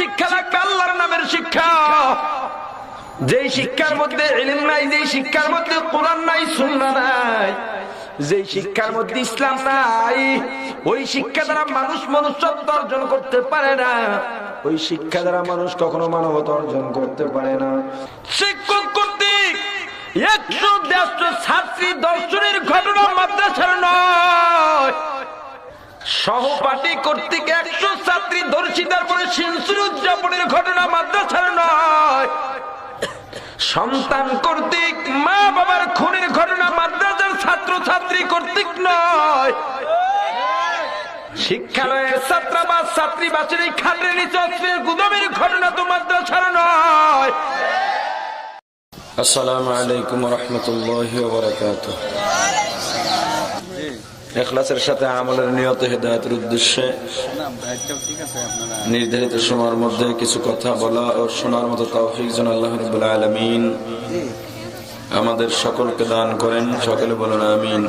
শিক্ষা লাগবে আল্লাহর নামের শিক্ষা। যেই শিক্ষার মধ্যে ইলম নাই, যেই শিক্ষার মধ্যে কোরআন নাই, সুন্নাহ নাই, যেই শিক্ষার মধ্যে ইসলাম নাই, ওই শিক্ষা দ্বারা মানুষ মনুষ্যত্ব অর্জন করতে পারে না। ওই শিক্ষা দ্বারা মানুষ কখনো মানবতা অর্জন করতে পারে না। শিক্ষক কর্তৃক 100-150 ছাত্রী দর্শনের ঘটনা মাদ্রাসার নয়, সহপাঠী কর্তৃক 100 ছাত্রী দর্শিতার পরে শিনসুর উদযাপনের ঘটনা মাদ্রাসার নয়, সন্তান কর্তৃক মা বাবার খুনের ঘটনা মাদ্রাসার ছাত্র ছাত্রী কর্তৃক নয়, শিক্ষালয়ের ছাত্রাবাস ছাত্রীবাসের এই খাটের নিচে অস্ত্রের গুদামের ঘটনা তো মাদ্রাসার নয়। আসসালামু আলাইকুম ওয়া রাহমাতুল্লাহি ওয়া বারাকাতুহু। ইখলাসের সাথে আমলের নিয়ত হেদায়েতের উদ্দেশ্যে নির্ধারিত সময়ের মধ্যে কিছু কথা বলা ও শোনার মতো তৌফিক যেন আল্লাহ রাব্বুল আলামিন আমাদের সকলকে দান করেন। সকলে বলুন আমিন।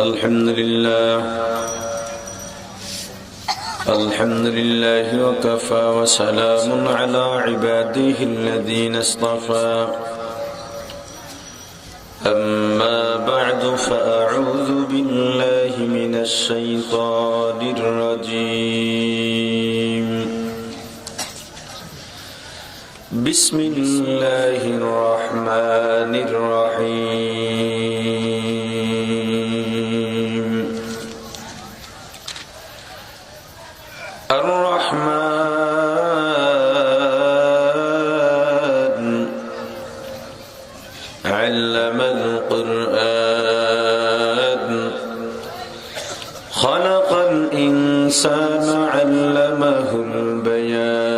আলহামদুলিল্লাহ আলহামদুলিল্লাহি ওয়া কাফা ওয়া সালামুন আলা ইবাদিহিল্লাযীনা ইসতাফা। أما بعد فأعوذ بالله من الشيطان الرجيم. بسم الله الرحمن الرحيم. الرحمن علم القرآن خلق الإنسان علمه البيان.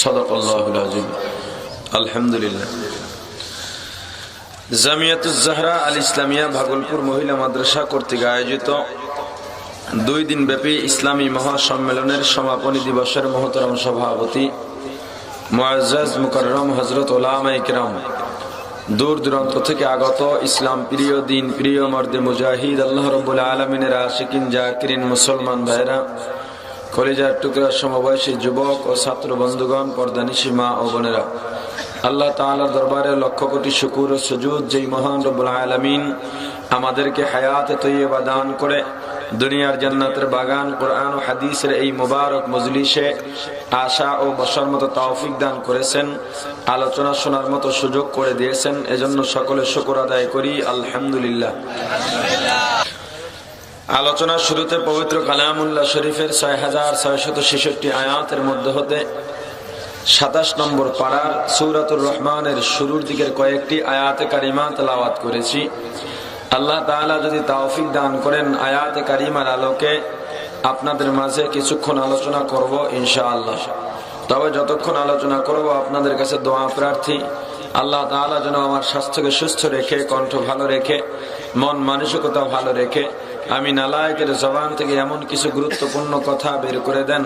صدق الله العظيم. الحمد لله. জামিয়াতুজ জাহরা আল ইসলামিয়া ভাগলপুর মহিলা মাদ্রাসা কর্তৃক আয়োজিত 2 দিন ব্যাপী ইসলামী মহাসম্মেলনের সমাপনী দিবসের মহতরম সভাপতি মুআজ্জাজ মুকাররম হযরত উলামায়ে কিরাম, দূর দূরান্ত থেকে আগত ইসলাম প্রিয়, দিন প্রিয়, মর্দে মুজাহিদ, আল্লাহ রাব্বুল আলামিনের আশিকিন জাকিরিন মুসলমান ভাইরা, কলিজার টুকরা সমবয়সী যুবক ও ছাত্র বন্ধুগণ, পর্দানিশী মা ও বোনেরা, আল্লাহ তাআলার দরবারে লক্ষ কোটি শুকর ও সুজুদ যেই মহান রব্বুল আলামিন আমাদেরকে হায়াতে তৈয়বা দান করে দুনিয়ার জান্নাতের বাগান কোরআন ও হাদিসের এই মুবারক মজলিসে আশা ও বসার মতো তৌফিক দান করেছেন, আলোচনা শোনার মতো সুযোগ করে দিয়েছেন, এজন্য সকলে শুকর আদায় করি আলহামদুলিল্লাহ। আলোচনার শুরুতে পবিত্র কালামুল্লাহ শরীফের 6666 আয়াতের মধ্যে হতে 27 নম্বর পারার সূরাতুর রহমানের শুরুর দিকের কয়েকটি আয়াতে কারিমা তেলাওয়াত করেছি। আল্লাহ তাআলা যদি তৌফিক দান করেন আয়াতে কারিমার আলোকে আপনাদের মাঝে কিছুক্ষণ আলোচনা করব ইনশাআল্লাহ। তবে যতক্ষণ আলোচনা করব আপনাদের কাছে দোয়া প্রার্থী, আল্লাহ তাআলা যেন আমার স্বাস্থ্যকে সুস্থ রেখে, কণ্ঠ ভালো রেখে, মন মানসিকতা ভালো রেখে আমি নালায়েকের জবান থেকে এমন কিছু গুরুত্বপূর্ণ কথা বের করে দেন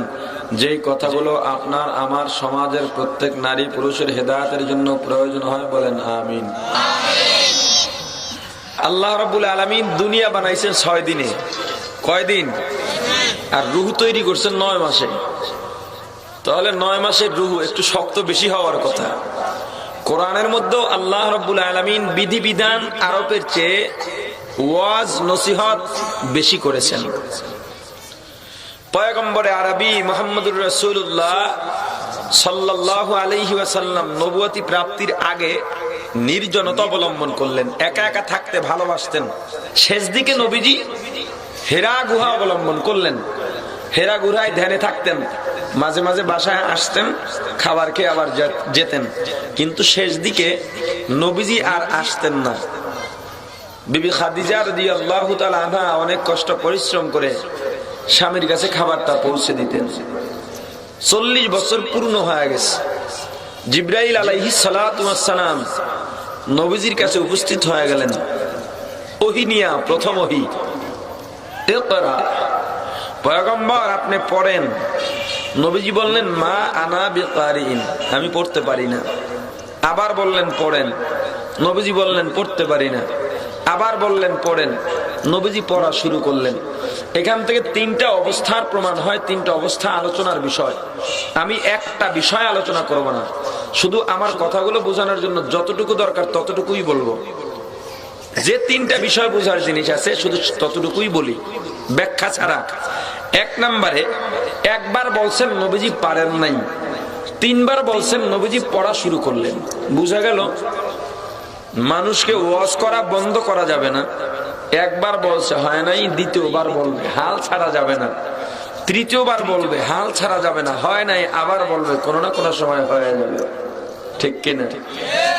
যেই কথাগুলো আপনার আমার সমাজের প্রত্যেক নারী পুরুষের হেদায়েতের জন্য প্রয়োজন হয়। বলেন আমিন। আল্লাহ রাব্বুল আলামিন দুনিয়া বানাইছেন 6 দিনে। কয় দিন? আর রূহ তৈরি করছেন 9 মাসে। তাহলে 9 মাসের রূহ একটু শক্ত বেশি হওয়ার কথা। কোরআনের মধ্যে আল্লাহ রাব্বুল আলামিন বিধিবিধান আরোপের চেয়ে ওয়াজ নসিহত বেশি করেছেন। পয়গম্বরে আরবি মুহাম্মদুর রাসূলুল্লাহ সাল্লাল্লাহু আলাইহি ওয়াসাল্লাম নবুয়তি প্রাপ্তির আগে নির্জনতা অবলম্বন করলেন, একা একা থাকতে ভালোবাসতেন। শেষ দিকে নবীজি হেরা গুহা অবলম্বন করলেন, হেরা গুহায় ধ্যানে থাকতেন, মাঝে মাঝে বাসায় আসতেন, খাবার খেয়ে আবার যেতেন। কিন্তু শেষ দিকে নবীজি আর আসতেন না। বিবি খাদিজা রাদিয়াল্লাহু তাআলা আনহা অনেক কষ্ট পরিশ্রম করে স্বামীর কাছে খাবারটা পৌঁছে দিতেন। 40 বছর পূর্ণ হয়ে গেছে। জিবরাইল আলাইহিস সালাতু ওয়াস সালাম নবীজির কাছে উপস্থিত হয়ে গেলেন। ওহী নিয়া, প্রথম ওহী, ইকরা, পয়গম্বর আপনি পড়েন। নবীজি বললেন মা আনা বিকারিন, আমি পড়তে পারি না। আবার বললেন পড়েন। নবীজি বললেন পড়তে পারি না। আবার বললেন পড়েন। নবীজি পড়া শুরু করলেন। এখান থেকে তিনটা অবস্থার প্রমাণ হয়, তিনটা অবস্থা আলোচনার বিষয়। আমি একটা বিষয় আলোচনা করব না, শুধু আমার কথাগুলো বোঝানোর জন্য যতটুকু দরকার ততটুকুই বলবো। যে তিনটা বিষয় বোঝার জিনিস আছে শুধু ততটুকুই বলি, ব্যাখ্যা ছাড়া। এক নম্বরে, একবার বলছেন নবীজি পারেন নাই, তিনবার বলছেন নবীজি পড়া শুরু করলেন। বুঝা গেল মানুষকে ওয়াজ করা বন্ধ করা যাবে না। একবার বলছে হয় নাই, দ্বিতীয়বার বলবে, হাল ছাড়া যাবে না। তৃতীয়বার বলবে, হাল ছাড়া যাবে না। হয় নাই, আবার বলবে, কোনো না কোনো সময় হয়ে যাবে। ঠিক কিনা?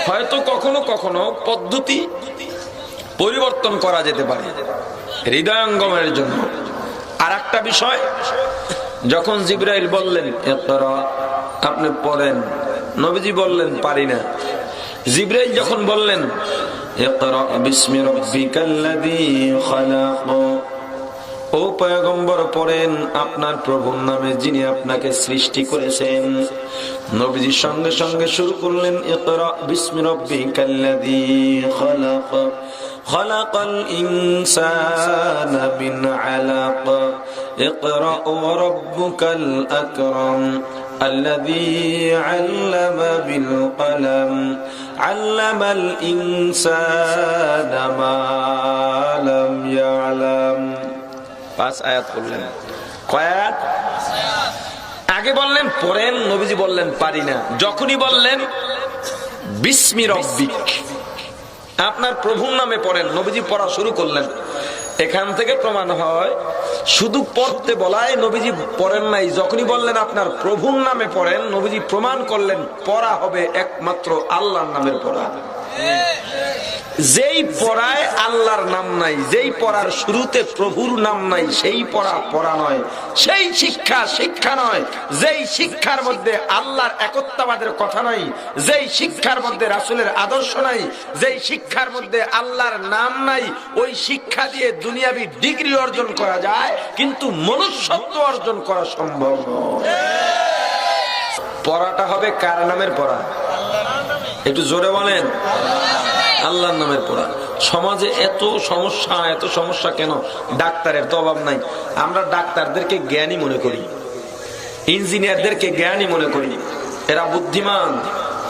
হয়তো কখনো কখনো পদ্ধতি পরিবর্তন করা যেতে পারে হৃদয়ঙ্গমের জন্য। আর একটা বিষয়, যখন জিবরাইল বললেন ইকরা, আপনি পড়েন, নবীজি বললেন পারি না। জিবরাইল যখন বললেন ইকরা বিসমি রাব্বিকাল্লাযী খালাক, ও পয়গম্বর পড়েন আপনার প্রভুর নামে যিনি আপনাকে সৃষ্টি করেছেন, নবীজি সঙ্গে সঙ্গে শুরু করলেন ইকরা বিসমি রাব্বিকাল্লাযী খালাক, খালাকাল ইনসানা মিন আলাক, ইকরা ওয়া রাব্বুকাল আকরাম الذي علم بالقلم علم الإنسان ما لم يعلم। 5 আয়াত বললেন। কয় আয়াত? আগে বললেন পড়েন, নবীজি বললেন পারি না। যখনই বললেন বিসমি রব্বিক, আপনার প্রভুর নামে পড়েন, নবীজি পড়া শুরু করলেন। এখান থেকে প্রমাণ হয় শুধু পড়তে বলায় নবীজি পড়েন নাই। যখনই বললেন আপনার প্রভুর নামে পড়েন, নবীজি প্রমাণ করলেন পড়া হবে একমাত্র আল্লাহর নামের পড়া। যেই পড়ায় আল্লাহর নাম নাই, যেই পড়ার শুরুতে প্রভুর নাম নাই, সেই পড়া পড়া নয়, সেই শিক্ষা শিক্ষা নয়। যেই শিক্ষার মধ্যে আল্লাহর একত্ববাদের কথা নাই, যেই শিক্ষার মধ্যে রাসূলের আদর্শ নাই, যেই শিক্ষার মধ্যে আল্লাহর নাম নাই, ওই শিক্ষা দিয়ে দুনিয়াবি ডিগ্রি অর্জন করা যায়, কিন্তু মনুষ্যত্ব অর্জন করা সম্ভব নয়। পড়াটা হবে কার নামের পড়া? একটু জোরে বলেন। আল্লাহর নামের পড়া। সমাজে এত সমস্যা কেন? ডাক্তারের তো অভাব নাই। আমরা ডাক্তারদেরকে জ্ঞানী মনে করি, ইঞ্জিনিয়ারদেরকে জ্ঞানী মনে করি, এরা বুদ্ধিমান,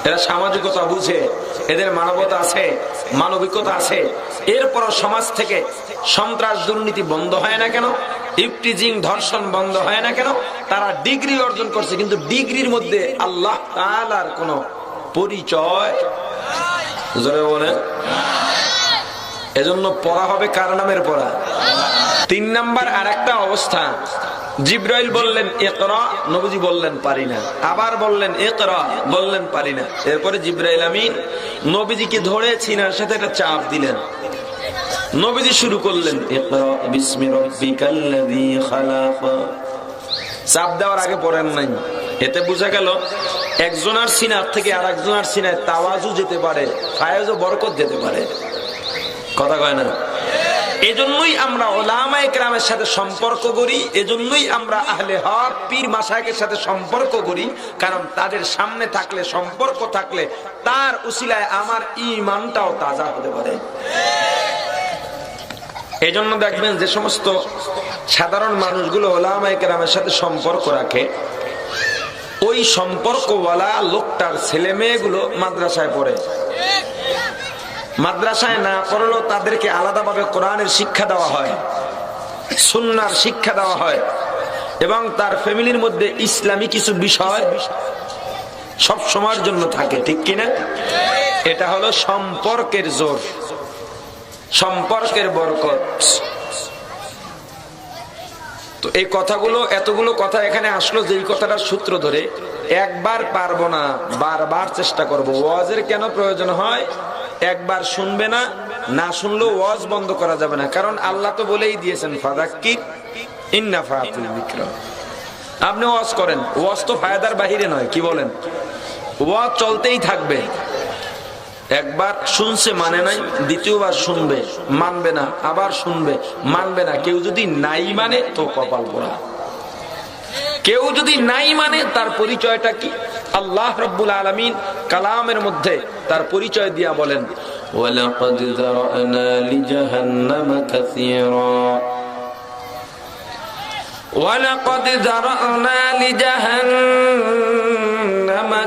এরা সামাজিকতা বুঝে, এদের মানবতা আছে, মানবিকতা আছে। এরপর সমাজ থেকে সন্ত্রাস দুর্নীতি বন্ধ হয় না কেন? ইফটিজিং ধর্ষণ বন্ধ হয় না কেন? তারা ডিগ্রি অর্জন করছে, কিন্তু ডিগ্রির মধ্যে আল্লাহ তাআলার কোন পরিচয় জোরে বলে। এজন্য পড়া হবে কার নামের পড়া? 3 নাম্বার আর একটা অবস্থা, জিবরাইল বললেন ইকরা, নবীজি বললেন পারি না। আবার বললেন ইকরা, বললেন পারি না। এরপরে জিবরাইল আমিন নবীজিকে ধরে সিনার সাথে একটা চাপ দিলেন। নবীজি শুরু করলেন ইকরা বিসমি রাব্বিকাল্লাযী খালাক। চাপ দেওয়ার আগে পড়েন নাই। এতে বোঝা গেল একজনের সিনার থেকে আর একজনের সিনায় তাওয়াজু যেতে পারে, ফায়েজ ও বরকত যেতে পারে। কথা কয় না? এজন্যই আমরা উলামায়ে কেরামের সাথে সম্পর্ক করি, এজন্যই আমরা আহলে হক পীর মাশায়েখের সাথে সম্পর্ক করি, কারণ তাদের সামনে থাকলে, সম্পর্ক থাকলে, তার উসিলায় আমার ঈমানটাও তাজা হতে পারে। এজন্য দেখবেন যে সমস্ত সাধারণ মানুষগুলো উলামায়ে কেরামের সাথে সম্পর্ক রাখে, ওই সম্পর্কওয়ালা লোকটার ছেলে মেয়েগুলো মাদ্রাসায় পড়ে। মাদ্রাসায় না পড়লেও তাদেরকে আলাদাভাবে কোরআনের শিক্ষা দেওয়া হয়, সুন্নাহর শিক্ষা দেওয়া হয়, এবং তার ফ্যামিলির মধ্যে ইসলামী কিছু বিষয় সব সময়ের জন্য থাকে। ঠিক কিনা? এটা হলো সম্পর্কের জোর, সম্পর্কের বরকত। তো এই কথাগুলো, এতগুলো কথা এখানে আসলো যেই কথাটার সূত্র ধরে, একবার পারবো না, বারবার চেষ্টা করব। ওয়াজের কেন প্রয়োজন হয়? একবার শুনবে না, না শুনলেও ওয়াজ বন্ধ করা যাবে না, কারণ আল্লাহ তো বলেই দিয়েছেন ফাযাক্কির ইন নাফাআতিল যিকরা। আপনি ওয়াজ করেন, ওয়াজ তো ফায়দার বাহিরে নয়, কি বলেন? ওয়াজ চলতেই থাকবে। একবার শুনছে মানে নাই, দ্বিতীয়বার শুনবে, মানবে না, আবার শুনবে, মানবে না। কেউ যদি নাই মানে তো কপাল পোড়া। কেউ যদি নাই মানে তার পরিচয়টা কি? আল্লাহ রাব্বুল আলামিন কালামের মধ্যে তার পরিচয় দিয়া বলেন, ওয়ালাকাদ যারানা লিজাহান্নামা কাসীরা ওয়ালাকাদ যারানা লিজাহান্নামা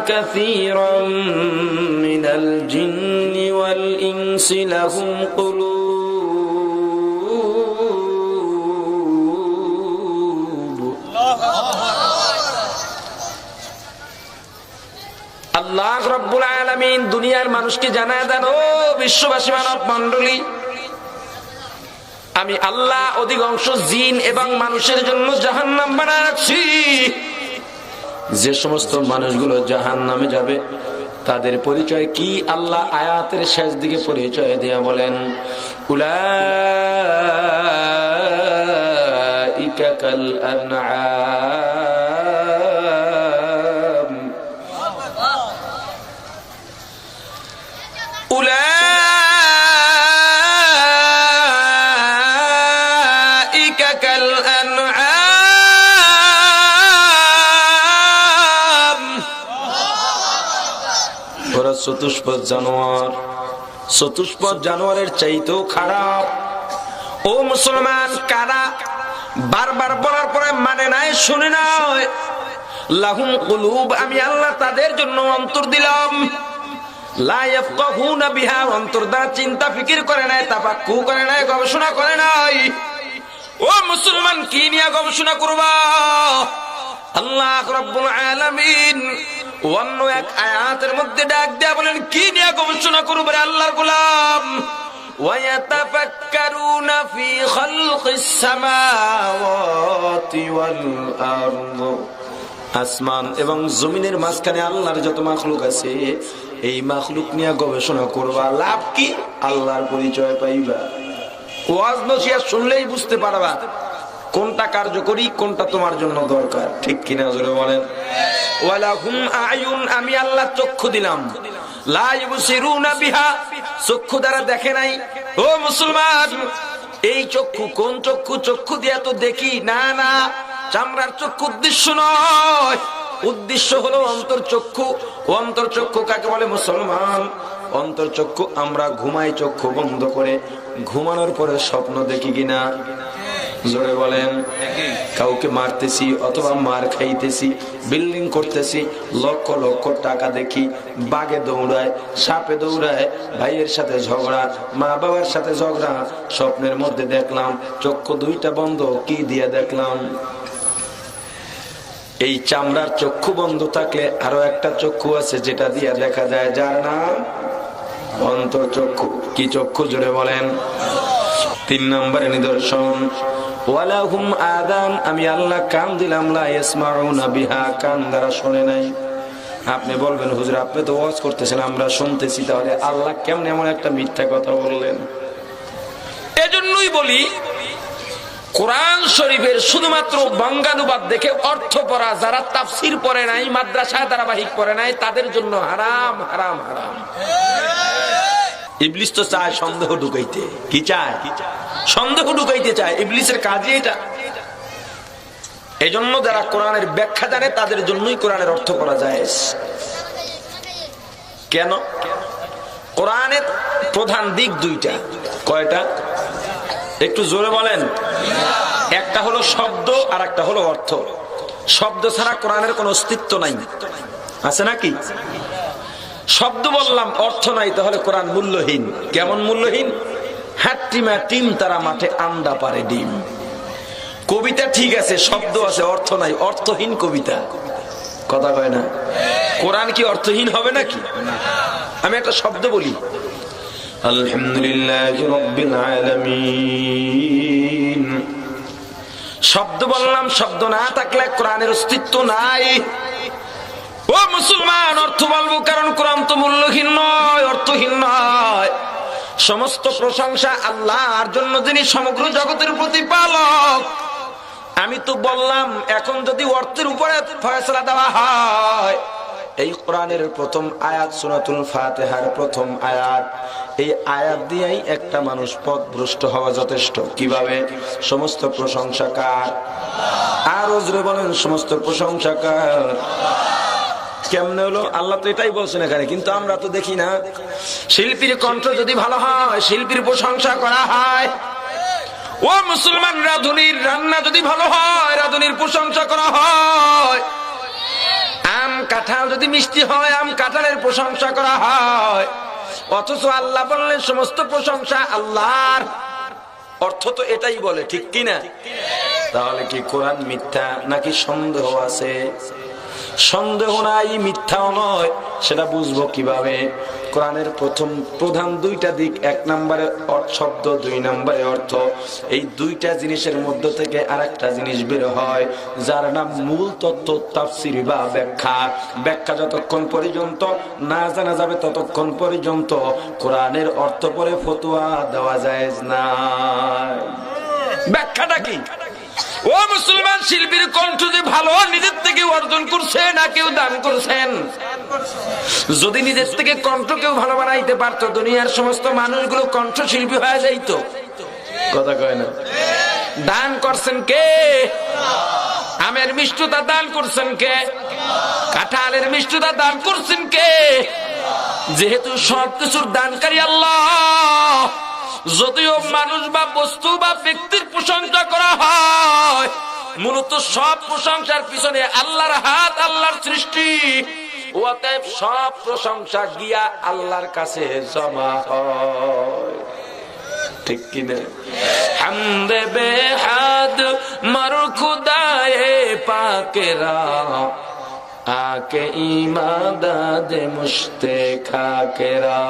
কাসীরাম মিনাল জিন্নি ওয়াল ইনসি লাহুম কুলুব। আল্লাহ রাব্বুল আলামিন দুনিয়ার মানুষকে জানায় দেন, ও বিশ্ববাসী মানব মণ্ডলী, আমি আল্লাহ অধিকাংশ জিন এবং মানুষের জন্য জাহান্নাম বানায় রাখছি। যে সমস্ত মানুষগুলো জাহান্নামে যাবে তাদের পরিচয় কি? আল্লাহ আয়াতের শেষ দিকে পরিচয় দেয়া বলেন, উলাইকা কাল আনআম, উলাইকা কাল আনআম। ওরা চতুষ্পদ জানোয়ার, চতুষ্পদ জানোয়ারের চাইতেও খারাপ। ও মুসলমান, কারা বারবার বলার পরে মানে নাই, শুনে নাই? লাহুম কুলুব, আমি আল্লাহ তাদের জন্য অন্তর দিলাম। লা ইয়াফকাহুনা বিহা, অন্তর দ্বারা চিন্তা ফিকির করে নাই, তাফাক্কু করে নাই, গবেষণা করে নাই। ও মুসলমান, কি নিয়ে গবেষণা করবা? আল্লাহ রাব্বুল আলামিন অন্য এক আয়াতের মধ্যে ডাক দেয়া বলেন, কি নিয়ে গবেষণা করবে আল্লাহর গোলাম? ওয়ায়াতাফাক্কারুনা ফি খালকিস সামাওয়াতি ওয়াল আরদ, আসমান এবং জমিনের মাঝখানে আল্লাহর যত মাখলুক আছে এই মাখলুক নিয়ে গবেষণা করবা। লাভ কি? আল্লাহর পরিচয় পাইবা। ওয়াজ নসিহত শুনলেই বুঝতে পারবা কোনটা কার্যকরী, কোনটা তোমার জন্য দরকার। ঠিক কিনা জোরে বলেন। ওয়ালাহুম আয়ুন, আমি আল্লাহ চক্ষু দিলাম। লা ইবসিরুনা বিহা, চক্ষু দ্বারা দেখে নাই। ও মুসলমান, এই চক্ষু কোন চক্ষু? চক্ষু দিয়া তো দেখি না, না, চামড়ার চক্ষু উদ্দেশ্য নয়, উদ্দেশ্য হলো অন্তর্চক্ষু। অন্তর্চক্ষু কাকে বলে মুসলমান? অন্তর্চক্ষু আমরা ঘুমাই চক্ষু বন্ধ করে, ঘুমানোর পরে স্বপ্ন দেখি কিনা? জোরে বলেন। কাউকে মারতেছি অথবা মার খাইতেছি, বিল্ডিং করতেছি, লক্ষ লক্ষ টাকা দেখি, বাঘে দৌড়ায়, সাপে দৌড়ায়, ভাইয়ের সাথে ঝগড়া, মা বাবার সাথে ঝগড়া, স্বপ্নের মধ্যে দেখলাম। চক্ষু দুইটা বন্ধ, কি দিয়া দেখলাম? এই চামড়ার চক্ষু বন্ধ থাকলে আরো একটা চক্ষু আছে যেটা দিয়া দেখা যায়, যার নাম অন্তর্চক্ষু। কি চক্ষু? জোরে বলেন। 3 নম্বরে নিদর্শন, ওয়ালাহুম আযান, আমি আল্লাহ কান দিলাম। লা ইয়াসমাউনা বিহা, কান দ্বারা শোনে নাই। আপনি বলবেন, হুজুর আপনি তো ওয়াজ করতেছেন, আমরা শুনতেছি, তাহলে আল্লাহ কেমন এমন একটা মিথ্যা কথা বললেন? এজন্যই বলি, কোরআন শরীফের শুধুমাত্র বঙ্গানুবাদ দেখে অর্থ পড়া, যারা তাফসীর পড়ে নাই, মাদ্রাসা ধারাবাহিক পড়ে নাই, তাদের জন্য হারাম, হারাম, হারাম। ইবলিস তো চায় সন্দেহ ঢুকাইতে। কি চায়? সন্দেহ ঢুকাইতে চায়। ইবলিসের কাজই এটা। এজন্য যারা কোরআনের ব্যাখ্যা জানে তাদের জন্যই কোরআনের অর্থ করা যায়। কেন? কোরআনের প্রধান দিক দুইটা। কয়টা? একটু জোরে বলেন। একটা হলো শব্দ আর একটা হলো অর্থ। শব্দ ছাড়া কোরআনের কোনো অস্তিত্ব নাই, আছে নাকি? শব্দ বললাম, অর্থ নাই, তাহলে কোরআন মূল্যহীন। কেমন মূল্যহীন? হাট্টিমা টিম তারা মাঠে আন্ডা পারে ডিম। কবিতা ঠিক আছে, শব্দ আছে, অর্থ নাই, অর্থহীন কবিতা। কথা কয় না? কোরআন কি অর্থহীন হবে নাকি? আমি একটা শব্দ বলি, আলহামদুলিল্লাহি রাব্বিল আলামিন। শব্দ বললাম, শব্দ না থাকলে কোরআনের অস্তিত্ব নাই। ও মুসলমান, অর্থ বলবো, কারণ কোরআন তো মূল্যহীন নয়, অর্থহীন নয়। সমস্ত প্রশংসা আল্লাহর জন্য, যিনি সমগ্র জগতের প্রতিপালক। আমি তো বললাম, এখন যদি অর্থের উপরে ফয়সালা দেওয়া হয়, এই কোরআনের প্রথম আয়াত সূরাতুল ফাতিহার প্রথম আয়াত, এই আয়াত দিয়েই একটা মানুষ পথভ্রষ্ট হওয়া যথেষ্ট। কিভাবে? সমস্ত প্রশংসা কার? আর জোরে বলেন, সমস্ত প্রশংসা কার? কেমনে হলো? আল্লাহ তো এটাই বলছেন এখানে, কিন্তু আমরা তো দেখি না। শিল্পীর কণ্ঠ যদি ভালো হয়, শিল্পীর প্রশংসা করা হয়। ও মুসলমান, রাঁধুনির রান্না যদি ভালো হয়, রাঁধুনি কাঁঠাল যদি মিষ্টি হয়, আম কাঁঠালের প্রশংসা করা হয়, অথচ আল্লাহ বললেন সমস্ত প্রশংসা আল্লাহর। অর্থ তো এটাই বলে, ঠিক কি না? তাহলে কি কোরআন মিথ্যা নাকি সন্দেহ আছে? সন্দেহ নাই, মিথ্যাও নয়। সেটা বুঝবো কিভাবে? কোরআনের প্রধান দুইটা দিক, এক নম্বরে শব্দ, দুই নম্বরে অর্থ। এই দুইটা জিনিসের মধ্য থেকে আরেকটা জিনিস বের হয়, যার নাম মূল তত্ত্ব, তাফসীর বা ব্যাখ্যা। ব্যাখ্যা যতক্ষণ পর্যন্ত না জানা যাবে ততক্ষণ পর্যন্ত কোরআনের অর্থ পরে ফতোয়া দেওয়া জায়েজ না। ব্যাখ্যাটা কি? ও মুসলমান, শিল্পীর কণ্ঠ যে ভালো, নিজের থেকে অর্জন করছে না কেউ দান করছেন? যদি নিজের থেকে কণ্ঠ কেউ ভালো বানাইতে পারতো, দুনিয়ার সমস্ত মানুষগুলো কণ্ঠ শিল্পী হয়ে যাইতো। কথা কয় না? দান করছেন কে? আমের মিষ্টতা দান করছেন কে? কাঁঠালের মিষ্টতা দান করছেন কে? যেহেতু সবকিছুর দানকারী আল্লাহ, যদিও মানুষ বা বস্তু বা ব্যক্তির প্রশংসা করা হয়, মূলত সব প্রশংসার পিছনে আল্লাহর হাত, আল্লাহর সৃষ্টি। অতএব সব প্রশংসা গিয়া আল্লাহর কাছে জমা হয়, ঠিক কিনা? হামদে বেহাদ মার খুদায়ে পাকেরা, আকে ইমাদাদ মুশতে খাকেরা।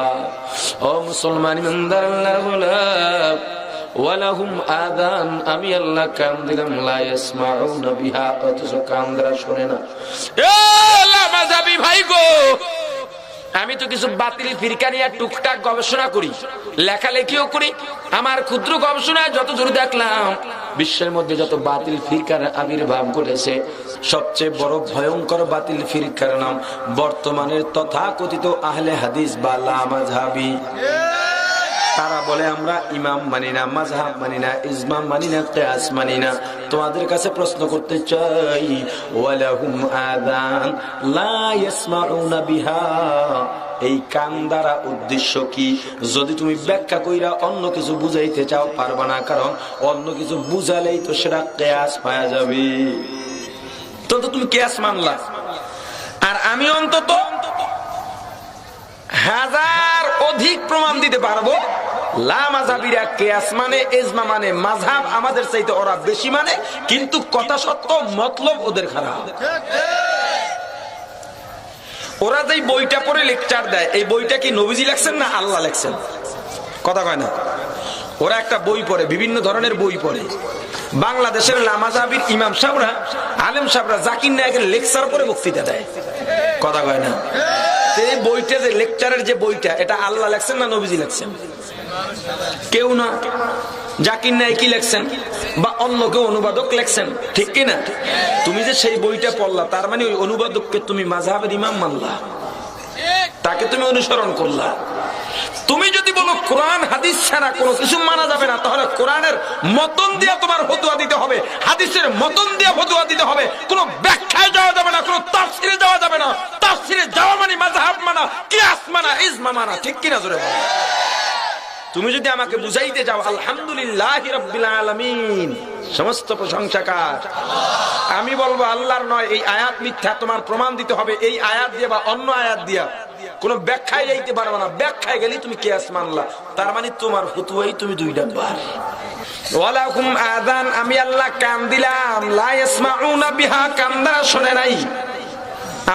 ও মুসলমান ইমানদার, আল্লাহ বলে ওয়ালাহুম আযান, আমি আল্লাহ কান দিলাম, লা ইয়াসমাউনা বিহা, অথচ কানরা শুনে না। এ লামাযাবি ভাই গো, আমি তো কিছু বাতিল ফিরকা নিয়ে টুকটাক গবেষণা করি, লেখালেখিও করি। আমার ক্ষুদ্র গবেষণায় যত দূর দেখলাম, বিশ্বের মধ্যে যত বাতিল ফিরকার আবির্ভাব ঘটেছে, সবচেয়ে বড় ভয়ঙ্কর বাতিল ফিরকার নাম বর্তমানের তথাকথিত আহলে হাদিস বা লামাযহাবী। তারা বলে আমরা ইমাম মানি না, মাযহাব মানি না, ইজমা মানি না, কিয়াস মানি না। তোমাদের কাছে প্রশ্ন করতে চাই, ওয়ালাহুম আযান লা ইয়াসমাউনা বিহা, এই কান দ্বারা উদ্দেশ্য কি? যদি তুমি ব্যাখ্যা কইরা অন্য কিছু বুঝাইতে চাও, পারবা না, কারণ অন্য কিছু বুঝালেই তো সেটা কিয়াস হয়ে যাবে। তো তুমি কিয়াস মানলা, আর আমি অন্তত হাজার অধিক প্রমাণ দিতে পারবো লামাযহাবীরা কিয়াস মানে, ইজমা মানে, মাযহাব আমাদের চাইতে ওরা বেশি মানে, কিন্তু কথা সত্য, মতলব ওদের খারাপ। ওরা যেই বইটা পড়ে লেকচার দেয়, এই বইটা কি নবীজি লেখছেন না আল্লাহ লেখছেন? কথা কয় না? ওরা একটা বই পড়ে, বিভিন্ন ধরনের বই পড়ে। বাংলাদেশের লামাযহাবীর ইমাম সাহেবরা, আলেম সাহেবরা জাকির নায়েকের লেকচার পরে বক্তৃতা দেয়। কথা কয় না? এই বইটা যে লেকচারের যে বইটা, এটা আল্লাহ লেখছেন না নবীজি লেখছেন? কেউ না। জাকির নায়েকি লেখছেন বা অন্য কেউ অনুবাদক লেখছেন, ঠিক কিনা? তুমি যে সেই বইটা পড়লা, তার মানে ওই অনুবাদককে তুমি মাযহাবের ইমাম মানলা, তাকে তুমি অনুসরণ করলা। তুমি যদি বলো কোরআন হাদিস ছাড়া কোনো কিছু মানা যাবে না, তাহলে কোরআনের মতন দিয়ে তোমার ফতোয়া দিতে হবে, হাদিসের মতন দিয়ে ফতোয়া দিতে হবে। কোনো ব্যাখ্যায় যাওয়া যাবে না, কোনো তাফসীরে যাওয়া যাবে না। তাফসীরে যাওয়া মানে মাযহাব মানা, কিয়াস মানা, ইজমা মানা, ঠিক কিনা? জোরে বলো। তুমি যদি আমাকে বুঝাইতে যাও আলহামদুলিল্লাহি রাব্বিল আলামিন, সমস্ত প্রশংসা কার? আমি বলবো আল্লাহর নয়, এই আয়াত মিথ্যা, তোমার প্রমাণ দিতে হবে এই আয়াত দিয়ে বা অন্য আয়াত দিয়া। কোন ব্যাখ্যায় যাইতে পারবে না, ব্যাখ্যায় গেলে তুমি কিয়াস মানলা, তার মানে তোমার ফতোয়াই তুমি দুই নাম্বার। ওয়ালাহুম আযান, আমি আল্লাহ কান দিলাম, লা ইয়াসমাউনা বিহা, কান দ্বারা শুনে নাই।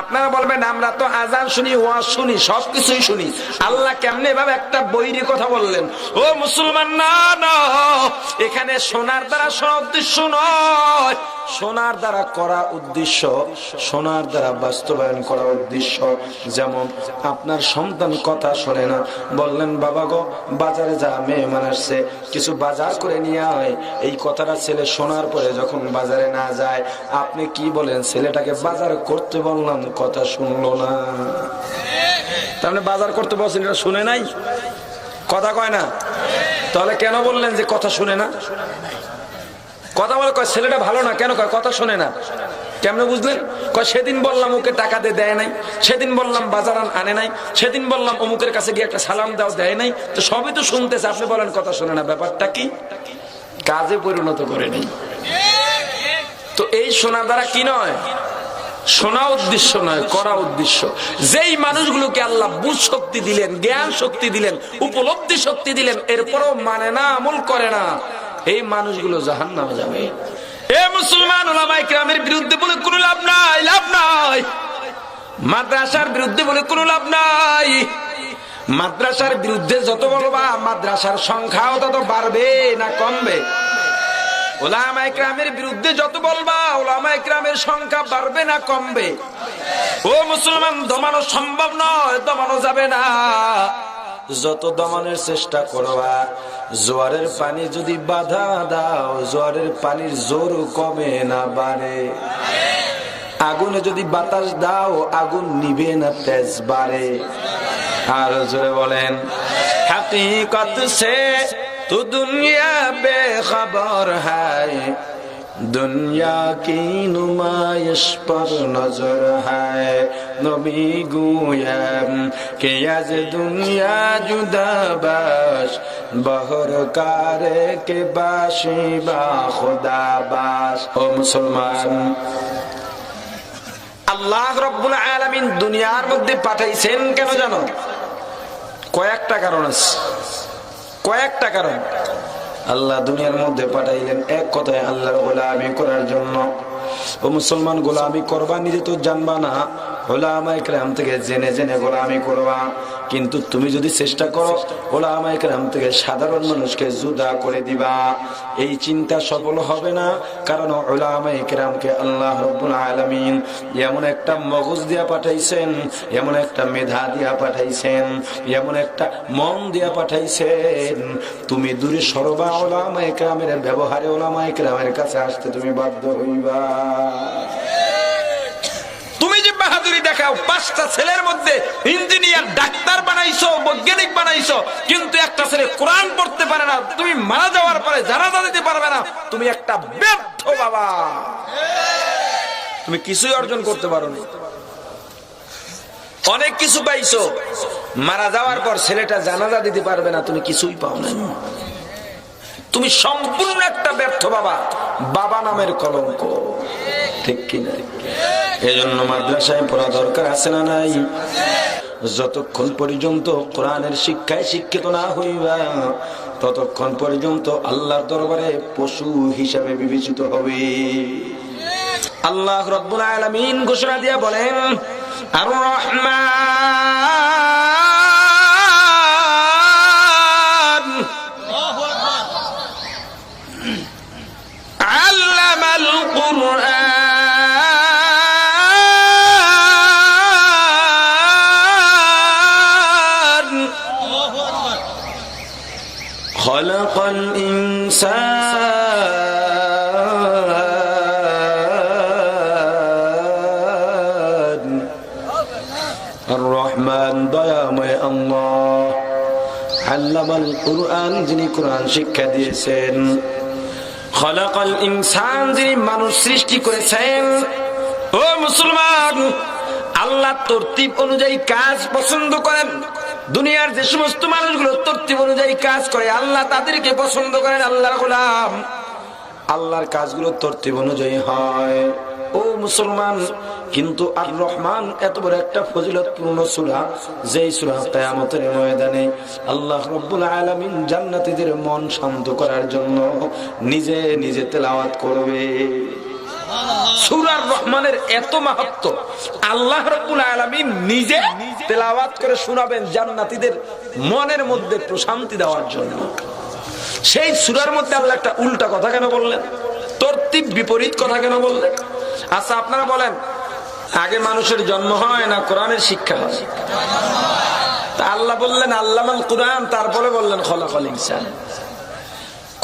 আপনারা বলবেন আমরা তো আজান শুনি, ওয়াজ শুনি, সবকিছুই শুনি, আল্লাহ কেমনে ভাবে একটা বৈরী কথা বললেন? ও মুসলমান, না না, এখানে শোনার দ্বারা শোনা উদ্দেশ্য নয়, শোনার দ্বারা করা উদ্দেশ্য, শোনার দ্বারা বাস্তবায়ন করা উদ্দেশ্য। যেমন আপনার সন্তান কথা শোনে না, বললেন বাবা গো বাজারে যা, মেহমান আসছে, কিছু বাজার করে নিয়ে আয়। এই কথাটা ছেলে শোনার পরে যখন বাজারে না যায়, আপনি কি বলেন? ছেলেটাকে বাজার করতে বললাম, কথা শুনলো না। তাহলে বাজার করতে বলছেন, এটা শুনে নাই। কথা কয় না? তাহলে কেন বললেন যে কথা শুনে না? কথা বলে কয় ছেলেটা ভালো না, কেন কয় কথা শুনে না? কেমনে বুঝলেন? কয় সেদিন বললাম ওকে টাকা দিয়ে দেয় নাই, সেদিন বললাম বাজার আনে নাই, সেদিন বললাম অমুকের কাছে গিয়ে একটা সালাম দাও, দেয় নাই। তো সবই তো শুনতেছে, আপনি বলেন কথা শুনে না। ব্যাপারটা কি? কাজে পরিণত করে নেই। তো এই শোনা দ্বারা কি নয়? শোনা উদ্দেশ্য নয়, করা উদ্দেশ্য। যেই মানুষগুলোকে আল্লাহ বুঝ শক্তি দিলেন, জ্ঞান শক্তি দিলেন, উপলব্ধি শক্তি দিলেন, এরপরও মানে না, আমল করে না, এই মানুষগুলো জাহান্নামে যাবে। এ মুসলমান, উলামায়ে কিরামের বিরুদ্ধে বলে কোনো লাভ নাই, লাভ নাই। মাদ্রাসার বিরুদ্ধে বলে কোনো লাভ নাই। মাদ্রাসার বিরুদ্ধে যত বলবা, মাদ্রাসার সংখ্যাও তত বাড়বে না কমবে? উলামায়ে কিরামের বিরুদ্ধে যত বলবা, উলামায়ে কিরামের সংখ্যা বাড়বে না কমবে? ও মুসলমান, দমানো সম্ভব নয়, দমানো যাবে না। যত দমানোর চেষ্টা করবা, জোয়ারের পানি যদি বাধা দাও, জোয়ারের পানির জোর কমে না বাড়ে। আগুনে যদি বাতাস দাও, আগুন নিবে না, তেজ বাড়ে। আর জোরে বলেন, হकीकत से तो दुनिया बेखबर है, दुनिया की नुमाइश पर नजर है। नबी गोयम कि आज दुनिया जुदा बाश, बहर कारे के बाशी बा खुदा बाश। ओ मुसलमान, আল্লাহ রাব্বুল আলামিন দুনিয়ার মধ্যে পাঠাইছেন কেন জানো? কয়েকটা কারণ আছে, কয়েকটা কারণ। আল্লাহ দুনিয়ার মধ্যে পাঠাইলেন এক কথায় আল্লাহর গোলামি করার জন্য। ও মুসলমান, গোলামি করবা নিজে তো জানবা না, উলামায়ে কেরাম থেকে জেনে জেনে গোলামি করবা। কিন্তু তুমি যদি চেষ্টা করো উলামায়ে কেরাম থেকে সাধারণ মানুষকে জুদা করে দিবা, এই চিন্তা সফল হবে না। কারণ উলামায়ে কেরামকে আল্লাহ রাব্বুল আলামিন এমন একটা মগজ দিয়া পাঠাইছেন, এমন একটা মেধা দিয়া পাঠাইছেন, এমন একটা মন দিয়া পাঠাইছেন, তুমি দূরে সরবা, উলামায়ে কেরামের ব্যবহারে উলামায়ে কেরামের কাছে আসতে তুমি বাধ্য হইবা। তুমি যে বাহাদুরি দেখাও, 5টা ছেলের মধ্যে ইঞ্জিনিয়ার, ডাক্তার বানাইছো, বৈজ্ঞানিক বানাইছো, কিন্তু একটা ছেলে কোরআন পড়তে পারে না, তুমি মারা যাওয়ার পরে জানাজা দিতে পারবে না, তুমি একটা ব্যর্থ বাবা। তুমি কিছুই অর্জন করতে পারো না। অনেক কিছু পাইছো, মারা যাওয়ার পর ছেলেটা জানাজা দিতে পারবে না, তুমি কিছুই পাও না। তুমি সম্পূর্ণ একটা ব্যর্থ বাবা, বাবা নামের কলঙ্ক, ঠিক কিনা? এজন্য মাদ্রাসায় পড়া দরকার আছে না নাই? যতক্ষণ পর্যন্ত কোরআনের শিক্ষায় শিক্ষিত না হইবা, ততক্ষণ পর্যন্ত আল্লাহর দরবারে পশু হিসাবে বিবেচিত হবে। আল্লাহ রাব্বুল আলামিন ঘোষণা দিয়া বলেন, আর রহমান আল্লামাল কুরআন খালাকাল ইনসান। আর রহমান দয়াময় আল্লাহ, আল্লামাল কুরআন যিনি কোরআন শিক্ষা দিয়েছেন, খালাকাল ইনসান যিনি মানুষ সৃষ্টি করেছেন। ও মুসলমান, আল্লাহ তরতিব অনুযায়ী কাজ পছন্দ করেন। দুনিয়ার যে সমস্ত মানুষগুলো তরতিব অনুযায়ী কাজ করে, আল্লাহ তাদেরকে পছন্দ করেন। আল্লাহর গোলাম, আল্লাহর কাজগুলো তরতিব অনুযায়ী হয়। ও মুসলমান, কিন্তু আর রহমান এত বড় একটা ফজিলতপূর্ণ সূরা, যেই সূরা কিয়ামতের ময়দানে আল্লাহ রাব্বুল আলামিন জান্নাতীদের মন শান্ত করার জন্য নিজে নিজে তেলাওয়াত করবে। সূরা রহমানের এত মাহাত্ম্য, আল্লাহ রাব্বুল আলামিন নিজে তেলাওয়াত করে শোনাবেন জান্নাতীদের মনের মধ্যে প্রশান্তি দেওয়ার জন্য। সেই সূরার মধ্যে আল্লাহ একটা উল্টা কথা কেন বললেন? তরতিব বিপরীত কথা কেন বললেন? আচ্ছা আপনারা বলেন, আগে মানুষের জন্ম হয় না কোরআনের শিক্ষা হয়? তা আল্লাহ বললেন আল্লামাল কুরআন, তারপরে বললেন খালাকাল ইনসান।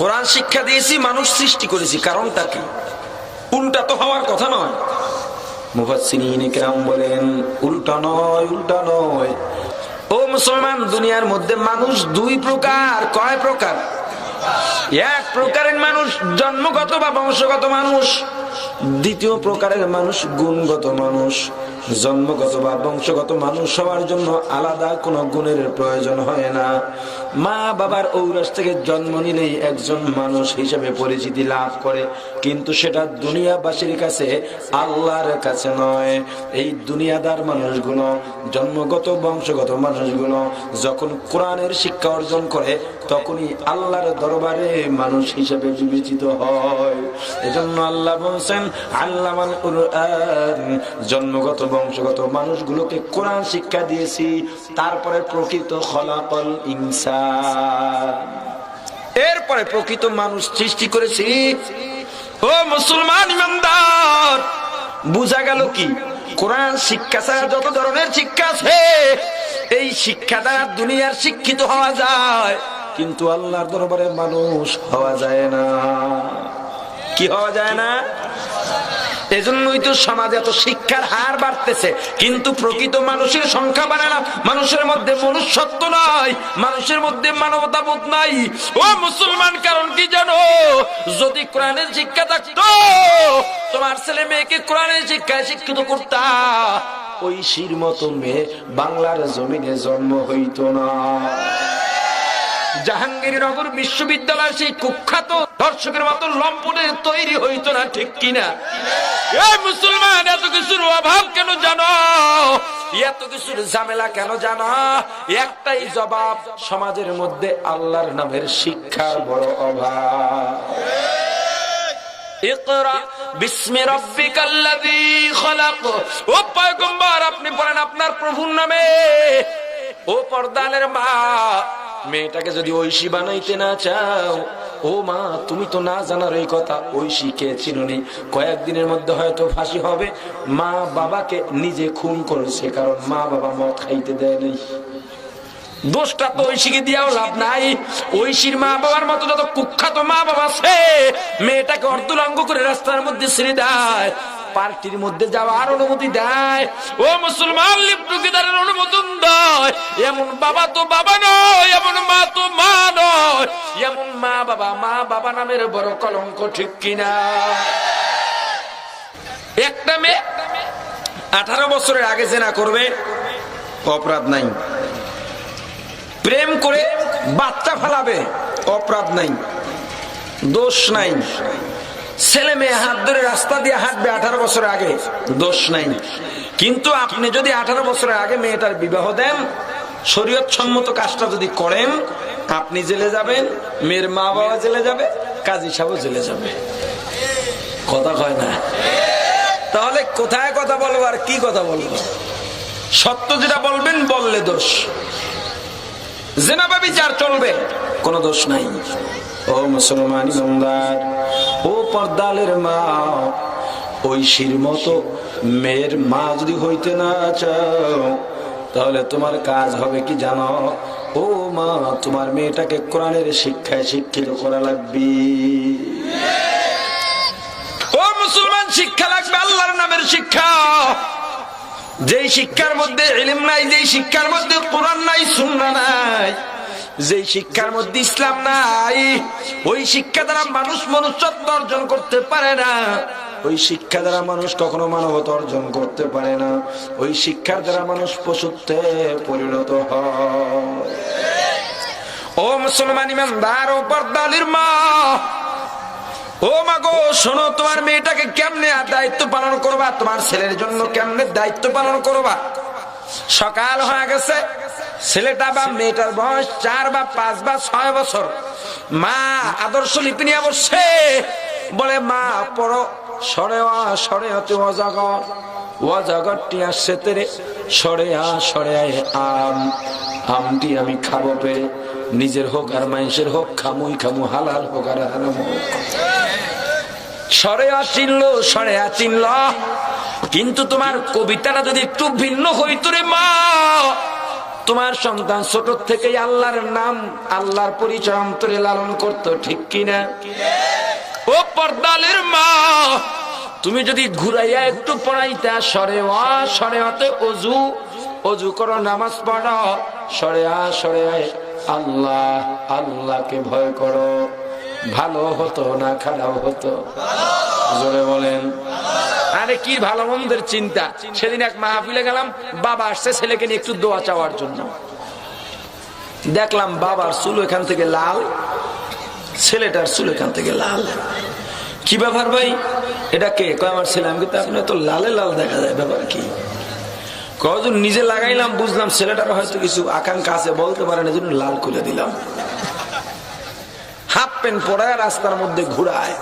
কোরআন শিক্ষা দিয়েছি, মানুষ সৃষ্টি করেছি, কারণটা কি? উল্টা তো হওয়ার কথা নয়। মুফাসসিরিন কিরাম বলেন উল্টা নয়, উল্টা নয়। ও মুসলমান, দুনিয়ার মধ্যে মানুষ দুই প্রকার। কয় প্রকার? এক প্রকারের মানুষ জন্মগত বা বংশগত মানুষ, দ্বিতীয় প্রকারের মানুষ গুণগত মানুষ। জন্মগত বা বংশগত মানুষ হওয়ার জন্য আলাদা কোনো গুণের প্রয়োজন হয় না। মা বাবার ঔরস থেকে জন্ম নিলেই একজন মানুষ হিসেবে পরিচিতি লাভ করে, কিন্তু সেটা দুনিয়াবাসীর কাছে, আল্লাহর কাছে নয়। এই দুনিয়াদার মানুষগুলো, জন্মগত বংশগত মানুষগুলো যখন কোরআনের শিক্ষা অর্জন করে তখনই আল্লাহর দরবারে মানুষ হিসেবে বিবেচিত হয়। এজন্য আল্লাহ বলছেন আল্লামাল কুরআন, জন্মগত বংশগত মানুষগুলোকে কোরআন শিক্ষা দিয়েছি, তারপরে প্রকৃত খলাকল ইনসান, এরপরে প্রকৃত মানুষ সৃষ্টি করেছি। ও মুসলমান ইমানদার, বুঝা গেল কি? কোরআন শিক্ষা ছাড়া যত ধরনের শিক্ষা আছে, এই শিক্ষা দ্বারা দুনিয়ার শিক্ষিত হওয়া যায়, কিন্তু আল্লাহর দরবারে মানুষ হওয়া যায় না। কি হওয়া যায় না? এজন্যই তো সমাজে এত শিক্ষার হার বাড়তেছে, কিন্তু প্রকৃত মানুষের সংখ্যা বাড়ে না। মানুষের মধ্যে মনুষ্যত্ব নাই, মানুষের মধ্যে মানবতা বোধ নাই। ও মুসলমান, কারণ কি জানো? যদি কোরআনের শিক্ষা থাকতো, তোমার ছেলে মেয়েকে কোরআনের শিক্ষায় শিক্ষিত করতা, ঐশীর মতো মেয়ে বাংলার জমিনে জন্ম হইত না। জাহাঙ্গীরনগর বিশ্ববিদ্যালয় সেই কুখ্যাত দর্শকের মতো লম্পটে তৈরি হইতো না, ঠিক কিনা? এই মুসলমান, এত কিছুর অভাব কেন জানো? এত কিছুর ঝামেলা কেন জানো? একটাই জবাব, সমাজের মধ্যে আল্লাহর নামের শিক্ষার বড় অভাব। ইকরা বিসমি রাব্বিকাল্লাযী খলাক। ও পয়গম্বর, আপনি পড়েন আপনার প্রভুর নামে। ও পর্দালের মা, মেয়েটাকে যদি ঐশী বানাইতে না চাও, ও মা, তুমি তো না জানার এই কথা, ঐশীকে চিনুনি, কয়েকদিনের মধ্যে হয়তো ফাঁসি হবে। মা বাবাকে নিজে খুন করেছে, কারণ মা বাবা মদ খাইতে দেয় নাই। দোষটা তো ঐশীকে দিয়েও লাভ নাই। ঐশীর মা বাবার মতো যত কুখ্যাত মা বাবা আছে, মেয়েটাকে অর্ধলাঙ্গ করে রাস্তার মধ্যে ছেড়ে দেয়, পার্টির মধ্যে যাওয়ার অনুমতি দেয়। ও মুসলমান, লিপ্টুকিদারের অনুমোদন দেয়। এমন বাবা তো বাবা নয়, এমন মা তো মা নয়, এমন মা বাবা নামের বড় কলঙ্ক, ঠিক কিনা? একটা মেয়ে 18 বছরের আগে জেনা করবে, অপরাধ নাই। প্রেম করে বাচ্চা ফেলাবে, অপরাধ নাই, দোষ নাই। ছেলে মেয়ে হাত ধরে রাস্তা দিয়ে হাঁটবে 18 বছরের আগে, দোষ নাই। কিন্তু আপনি যদি 18 বছরের আগে মেয়েটার বিবাহ দেন, শরীয়ত সম্মত কাজটা যদি করেন, আপনি জেলে যাবেন, মেয়ের মা বাবা জেলে যাবে, কাজী সাহেব জেলে যাবে। কথা কয় না? তাহলে কোথায় কথা বলবো আর কি কথা বলবো? সত্য যেটা বলবেন, বললে দোষ। জেনাবা বিচার চলবে, কোনো দোষ নাই। ও মুসলমান ইমানদার, ও পর্দালের মা, ঐশীর মতো মেয়ের মা যদি হইতে না চাও, তাহলে তোমার কাজ হবে কি জানো? ও মা, তোমার মেয়েটাকে কোরআনের শিক্ষায় শিক্ষিত করা লাগবে। ও মুসলমান, শিক্ষা লাগবে, আল্লাহর নামের শিক্ষা। যেই শিক্ষার মধ্যে ইলম নাই, যেই শিক্ষার মধ্যে কোরআন নাই, সুন্নাহ নাই, যেই শিক্ষার মধ্যে ইসলাম নাই, ওই শিক্ষা দ্বারা মানুষ মনুষ্যত্ব অর্জন করতে পারে না। ওই শিক্ষা দ্বারা মানুষ কখনো মানবতা অর্জন করতে পারে না। ওই শিক্ষার দ্বারা মানুষ পশুত্বে পরিণত হয়। ও মুসলমান ইমানদার, ও পর্দালির মা, ও মা গো, শোনো, তোমার মেয়েটাকে কেমনে দায়িত্ব পালন করবা, তোমার ছেলের জন্য কেমনে দায়িত্ব পালন করবা। সকাল হয়ে গেছে, ছেলেটা বা মেয়েটার বয়স 4 বা 5 বা 6 বছর। মা আদর্শ লিপি নিয়ে বসছে, বলে মা পড়ো, সরে হতে অজাগর, অজাগরটি আসছে তেরে, সরে আয় আমটি আমি খাবো পেরে, নিজের হোক আর মানুষের হোক, খামুই হালাল হোক আর হারাম হোক। সরে চিনল, কিন্তু তোমার কবিতাটা যদি একটু ভিন্ন হইতো রে মা, তোমার সন্তান ছোট থেকেই আল্লাহর নাম, আল্লাহর পরিচয় অন্তরে লালন করত, ঠিক কিনা? ও পর্দালের মা, তুমি যদি ঘুরাইয়া একটু পড়াইতা, সরে হতে অজু করো, নামাজ পড়ো, সরে আয় আল্লাহকে ভয় করো, ভালো হতো না খারাপ হতো? জোরে বলেন। আরে নেকির ভালো মন্দের চিন্তা। সেদিন এক মাহফিলে গেলাম, বাবা আসছে ছেলেকে নিয়ে একটু দোয়া চাওয়ার জন্য। দেখলাম বাবার চুল এখান থেকে লাল, ছেলেটার চুল এখান থেকে লাল। কি ব্যাপার ভাই, এটা কে? কয় আমার ছেলে। আমি কিন্তু আপনার তো লালে লাল দেখা যায়, ব্যাপার কি? কজন নিজে লাগাইলাম, বুঝলাম ছেলেটার হয়তো কিছু আকাঙ্ক্ষা আছে, বলতে পারে না, জন্য লাল খুলে দিলাম। হাফ প্যান্ট পরায় রাস্তার মধ্যে ঘুরায়,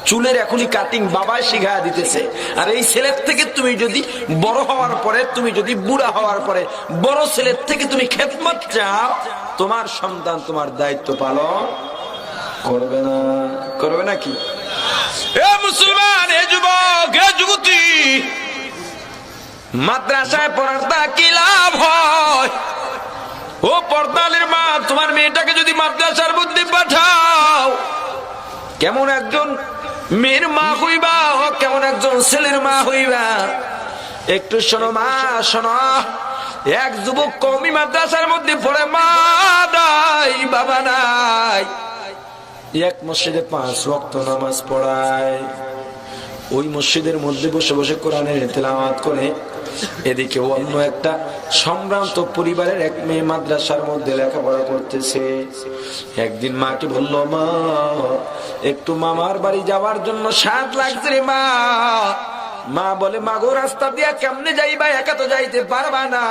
চুলের এখনই কাটিং বাবাই শিখায় দিতেছে। আর এই ছেলের থেকে তুমি যদি বড় হওয়ার পরে, তুমি যদি বুড়া হওয়ার পরে বড় ছেলের থেকে তুমি খেদমত চাও, তোমার সন্তান তোমার দায়িত্ব পালন করবে না? করবে নাকি? এ মুসলমান, এ যুবক, এ যুবতী, মাদ্রাসায় পড়ার তা কি লাভ হয়? ও পর্দালের মা, তোমার মেয়েটাকে যদি মাদ্রাসার মধ্যে পাঠাও, কেমন একজন মেয়ের মা হইবা, কেমন একজন ছেলের মা হইবা। একটু শোনো মা, শোনো। এক যুবক কওমি মাদ্রাসার মধ্যে পড়ে, মা নাই, বাবা নাই, এক মসজিদে 5 ওয়াক্ত নামাজ পড়ায়, ওই মসজিদের মধ্যে বসে বসে কোরআনের তেলাওয়াত করে। এদিকে অন্য একটা সম্ভ্রান্ত পরিবারের এক মেয়ে মাদ্রাসার মধ্যে লেখাপড়া করতেছে। একদিন মাকে বলল, মা একটু মামার বাড়ি যাওয়ার জন্য স্বাদ লাগছে রে মা। মা বলে, মাগো রাস্তা দিয়া কেমনে যাইবা, একা তো যাইতে পারবা না।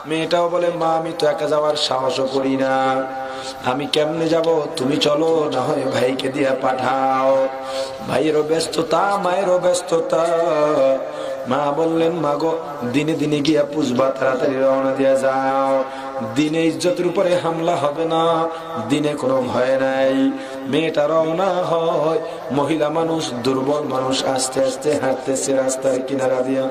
মেয়েটাও বলে, মা আমি তো একা যাওয়ার সাহসও করি না, আমি কেমনে যাব, তুমি চলো, না হয় ভাইকে দিয়া পাঠাও। ভাইয়েরও ব্যস্ততা, মায়েরও ব্যস্ততা। মা বললেন, মাগো দিনে দিনে গিয়া পুষবা, তাড়াতাড়ি রওনা দিয়া যাও, দিনে ইজ্জতের উপরে হামলা হবে না, দিনে কোনো ভয় নাই। মেয়েটা রওনা হয়। মহিলা মানুষ, দুর্বল মানুষ, আস্তে আস্তে হাঁটতেছে রাস্তার কিনারা দিয়া।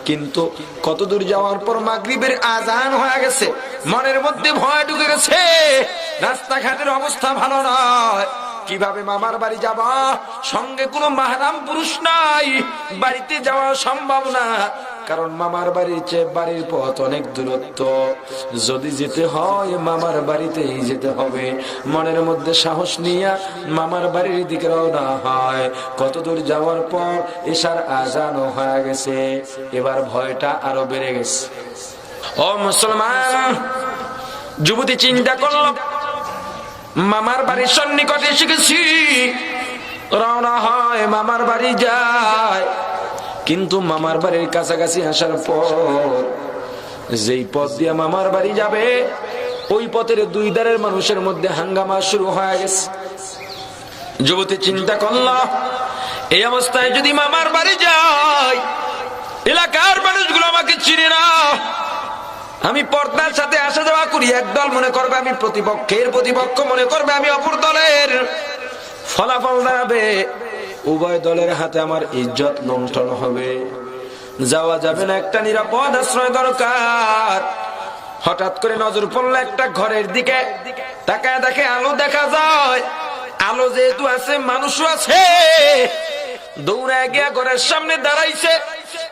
কিন্তু কত দূর যাওয়ার পর মাগরিবের আজান হয়ে গেছে, মনের মধ্যে ভয় ঢুকে গেছে, রাস্তাঘাটের অবস্থা ভালো নয়। কিভাবে মামার বাড়ি যাবা? সঙ্গে কোনো মাহরাম পুরুষ নাই, বাড়িতে যাওয়া সম্ভব না, কারণ মামার বাড়ির চেয়ে বাড়ির পথ অনেক দূরত্ব। যদি যেতে হয় মামার বাড়িতেই যেতে হবে। মনের মধ্যে সাহস নিয়ে মামার বাড়ির দিকে রওনা হয়। কত দূর যাওয়ার পর এশার আজানও হয়ে গেছে। এবার ভয়টা আরো বেড়ে গেছে। ও মুসলমান, যুবতী চিন্তা করল, মামার বাড়ির সন্নিকটে এসে গেছি, রওনা হয়, মামার বাড়ি যায়। কিন্তু মামার বাড়ির কাছাকাছি আসার পর যেই পথ দিয়ে মামার বাড়ি যাবে, ওই পথের দুই ধারের মানুষের মধ্যে হাঙ্গামা শুরু হয়ে গেছে। যুবতী চিন্তা করল, এই অবস্থায় যদি মামার বাড়ি যাই, এলাকার মানুষগুলো আমাকে চিনে না, আমি পর্দার সাথে আসা যাওয়া করি, একদল মনে করবে আমি প্রতিপক্ষের, প্রতিপক্ষ মনে করবে আমি অপর দলের। ফলাফল দাঁড়াবে উভয় দলের হাতে আমার ইজ্জত লুণ্ঠন হবে। যাওয়া যাবে না, একটা নিরাপদ আশ্রয় দরকার। হঠাৎ করে নজর পড়ল একটা ঘরের দিকে, তাকায় দেখে আলো দেখা যায়। আলো যেহেতু আছে, মানুষও আছে। দৌড়ায় গিয়া ঘরের সামনে দাঁড়াইছে।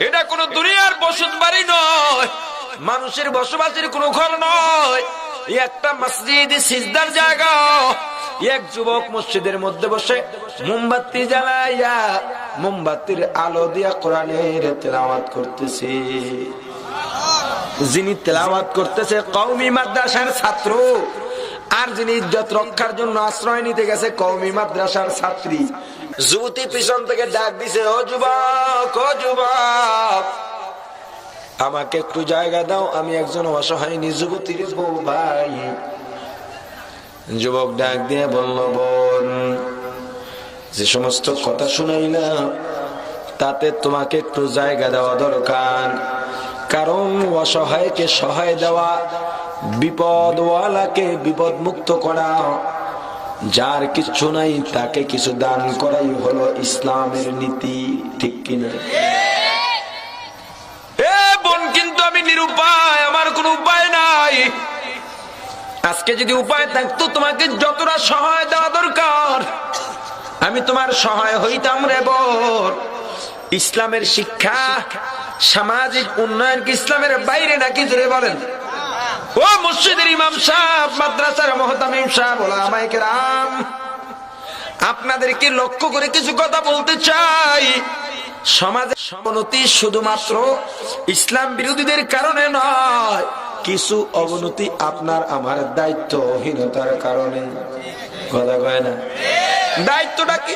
এটা কোনো দুনিয়ার বসত বাড়ি নয়, মানুষের বসবাসের কোনো ঘর নয়, একটা মসজিদ, সিজদার জায়গা। এক যুবক মসজিদের মধ্যে বসে মোমবাতি জ্বালাইয়া মোমবাতির আলো দিয়া কোরআনের তেলাওয়াত করতেছে। যিনি তেলাওয়াত করতেছে কওমি মাদ্রাসার ছাত্র, আর যিনি ইজ্জত রক্ষার জন্য আশ্রয় নিতে গেছে কওমি মাদ্রাসার ছাত্রী। যুবতী পিছন থেকে ডাক দিছে, ও যুবক, ও যুবক, আমাকে একটু জায়গা দাও, আমি একজন অসহায় যুবতীর বউ ভাই। যুবক ডাক দিয়ে বলল, বোন, যে সমস্ত কথা শুনাইলাম তাতে তোমাকে একটু জায়গা দেওয়া দরকার। কারণ অসহায়কে সহায় দেওয়া, বিপদওয়ালাকে বিপদ মুক্ত করা, যার কিছু নাই তাকে কিছু দান করাই হলো ইসলামের নীতি, ঠিক কিনা? কিন্তু আমি নিরুপায়, আমার কোনো উপায় নাই। আজকে যদি উপায় থাকতো, তোমাকে যতটা সহায় দেওয়া দরকার আমি তোমার সহায় হইতাম রে বোন। ইসলামের শিক্ষা, সামাজিক উন্নয়ন কি ইসলামের বাইরে নাকি? জোরে বলেন। ও মসজিদের ইমাম সাহেব, মাদ্রাসার মুহতামিম সাহেব, ওলামায়ে কেরাম, আপনাদেরকে লক্ষ্য করে কিছু কথা বলতে চাই। সমাজের অবনতি শুধুমাত্র ইসলাম বিরোধীদের কারণে নয়, কিছু অবনতি আপনার আমার দায়িত্বহীনতার কারণে। কথা কয় না? দায়িত্বটা কি?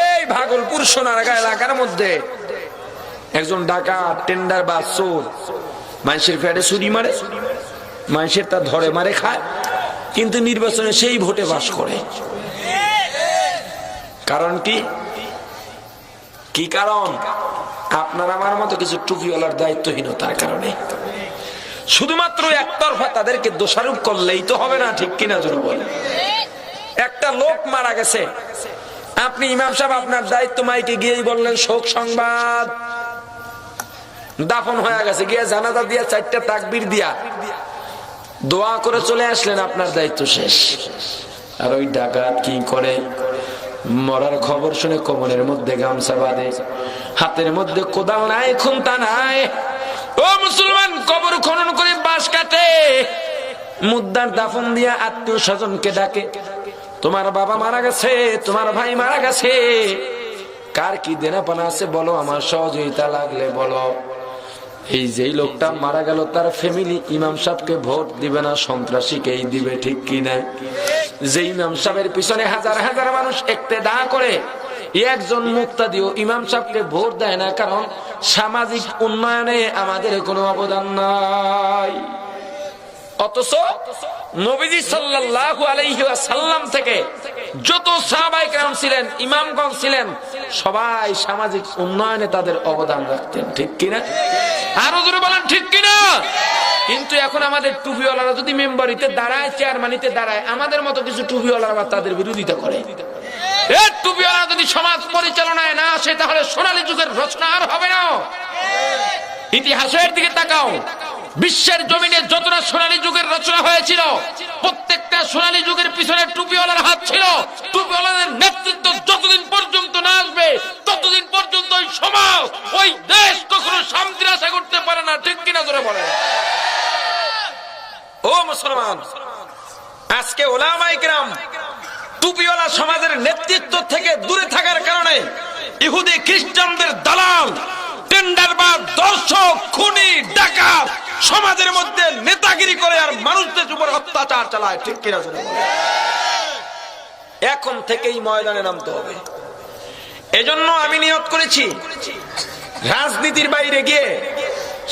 এই ভাগলপুর সোনারগাঁ এলাকার মধ্যে একজন ডাকাত, টেন্ডার বা চোর মানুষের ফ্যাটে ছুরি মারে, মানুষের তা ধরে মারে খায়, কিন্তু নির্বাচনে সেই ভোটে বাস করে। কারণ কি? কি কারণ? আপনার আমার মতো কিছু টুপিওয়ালার দায়িত্বহীনতার কারণে। শুধুমাত্র একতরফা তাদেরকে দোষারোপ করলেই তো হবে না, ঠিক কিনা জোর বলে? একটা লোক মারা গেছে, আপনি ইমাম সাহেব আপনার দায়িত্ব মাইকে গিয়েই বললেন শোক সংবাদ, দাফন হয়ে গেছে, গিয়ে জানাজা দিয়া 4টা তাকবীর দিয়া দোয়া করে চলে আসলেন, আপনার দায়িত্ব শেষ। আর ওই ডাকাত কি করে? মরার খবর শুনে কোমরের মধ্যে গামছা বাঁধে, হাতের মধ্যে কোদাল নাই, খুন্তা নাই। ও মুসলমান, কবর খনন করে বাঁশ কাটে, মুদ্দার দাফন দিয়া আত্মীয় স্বজনকে ডাকে, তোমার বাবা মারা গেছে, তোমার ভাই মারা গেছে, কার কি দেনাপানা আছে বলো, আমার সহযোগিতা লাগলে বলো। এই যেই লোকটা মারা গেল তার ফ্যামিলি ইমাম সাহেবকে ভোট দিবে না, সন্ত্রাসীকেই দিবে, ঠিক কিনা? যে ইমাম সাহেবের পিছনে হাজার হাজার মানুষ ইক্তেদা করে, একজন মুক্তাদিও ইমাম সাহেবকে ভোট দেয় না, কারণ সামাজিক উন্নয়নে আমাদের কোনো অবদান নাই। অথচ নবীজি সাল্লাল্লাহু আলাইহি ওয়াসাল্লাম থেকে যত সাহাবায়ে কেরাম ছিলেন, ইমামগণ ছিলেন, সবাই সামাজিক উন্নয়নে তাদের অবদান রাখতেন, ঠিক কিনা? আরো জোরে বলেন ঠিক কিনা? কিন্তু এখন আমাদের টুপিওয়ালারা যদি মেম্বারিতে দাঁড়ায়, চেয়ারম্যানিতে দাঁড়ায়, আমাদের মতো কিছু টুপিওয়ালারা তাদের বিরোধিতা করে। এই টুপিওয়ালা যদি সমাজ পরিচালনায় না আসে, তাহলে সোনালী যুগের রচনা আর হবে না। ইতিহাসের দিকে তাকাও, বিশ্বের জমিনে যতটা সোনালী যুগের রচনা হয়েছিল, প্রত্যেকটা সোনালী যুগের পিছনে টুপিওয়ালার হাত ছিল। টুপিওয়ালাদের নেতৃত্ব যতদিন পর্যন্ত না আসবে, ততদিন পর্যন্ত ওই সমাজ, ওই দেশ কখনো শান্তির আশা করতে পারে না, ঠিক কিনা জোরে বলে? ও মুসলমান, আজকে উলামায়ে কেরাম টুপিওয়ালা সমাজের নেতৃত্ব থেকে দূরে থাকার কারণে ইহুদি খ্রিস্টানদের দালাল, টেন্ডার বা দর্শক, খুনি, ডাকাত সমাজের মধ্যে নেতাগিরি করে আর মানুষদের উপর অত্যাচার চালায়, ঠিক কিনা? এখন থেকেই ময়দানে নামতে হবে। এজন্য আমি নিয়ত করেছি, রাজনীতির বাইরে গিয়ে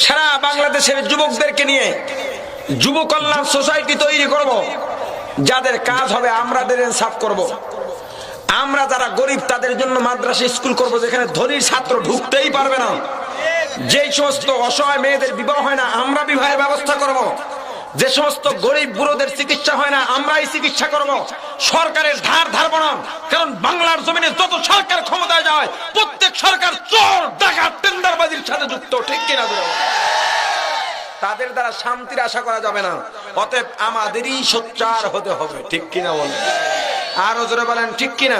সারা বাংলাদেশের যুবকদেরকে নিয়ে যুব কল্যাণ সোসাইটি তৈরি করব, যাদের কাজ হবে আমরাদের ইনসাফ করব। আমরা যারা গরিব তাদের জন্য মাদ্রাসা স্কুল করব, যেখানে ধনীর ছাত্র ঢুকতেই পারবে না। যেই সমস্ত অসহায় মেয়েদের বিবাহ হয় না, আমরা বিবাহের ব্যবস্থা করব। যে সমস্ত গরিব বুড়োদের চিকিৎসা হয় না, আমরাই চিকিৎসা করব। সরকারের ধার ধারব না, কারণ বাংলার জমিনে যত সরকার ক্ষমতায় যায়, প্রত্যেক সরকার চোর, ডাকাত, টেন্ডারবাজির সাথে যুক্ত, ঠিক কিনা? তাদের দ্বারা শান্তির আশা করা যাবে না। অতএব আমাদেরই সোচ্চার হতে হবে, ঠিক কিনা বলেন? আরো জোরে বলেন ঠিক কিনা?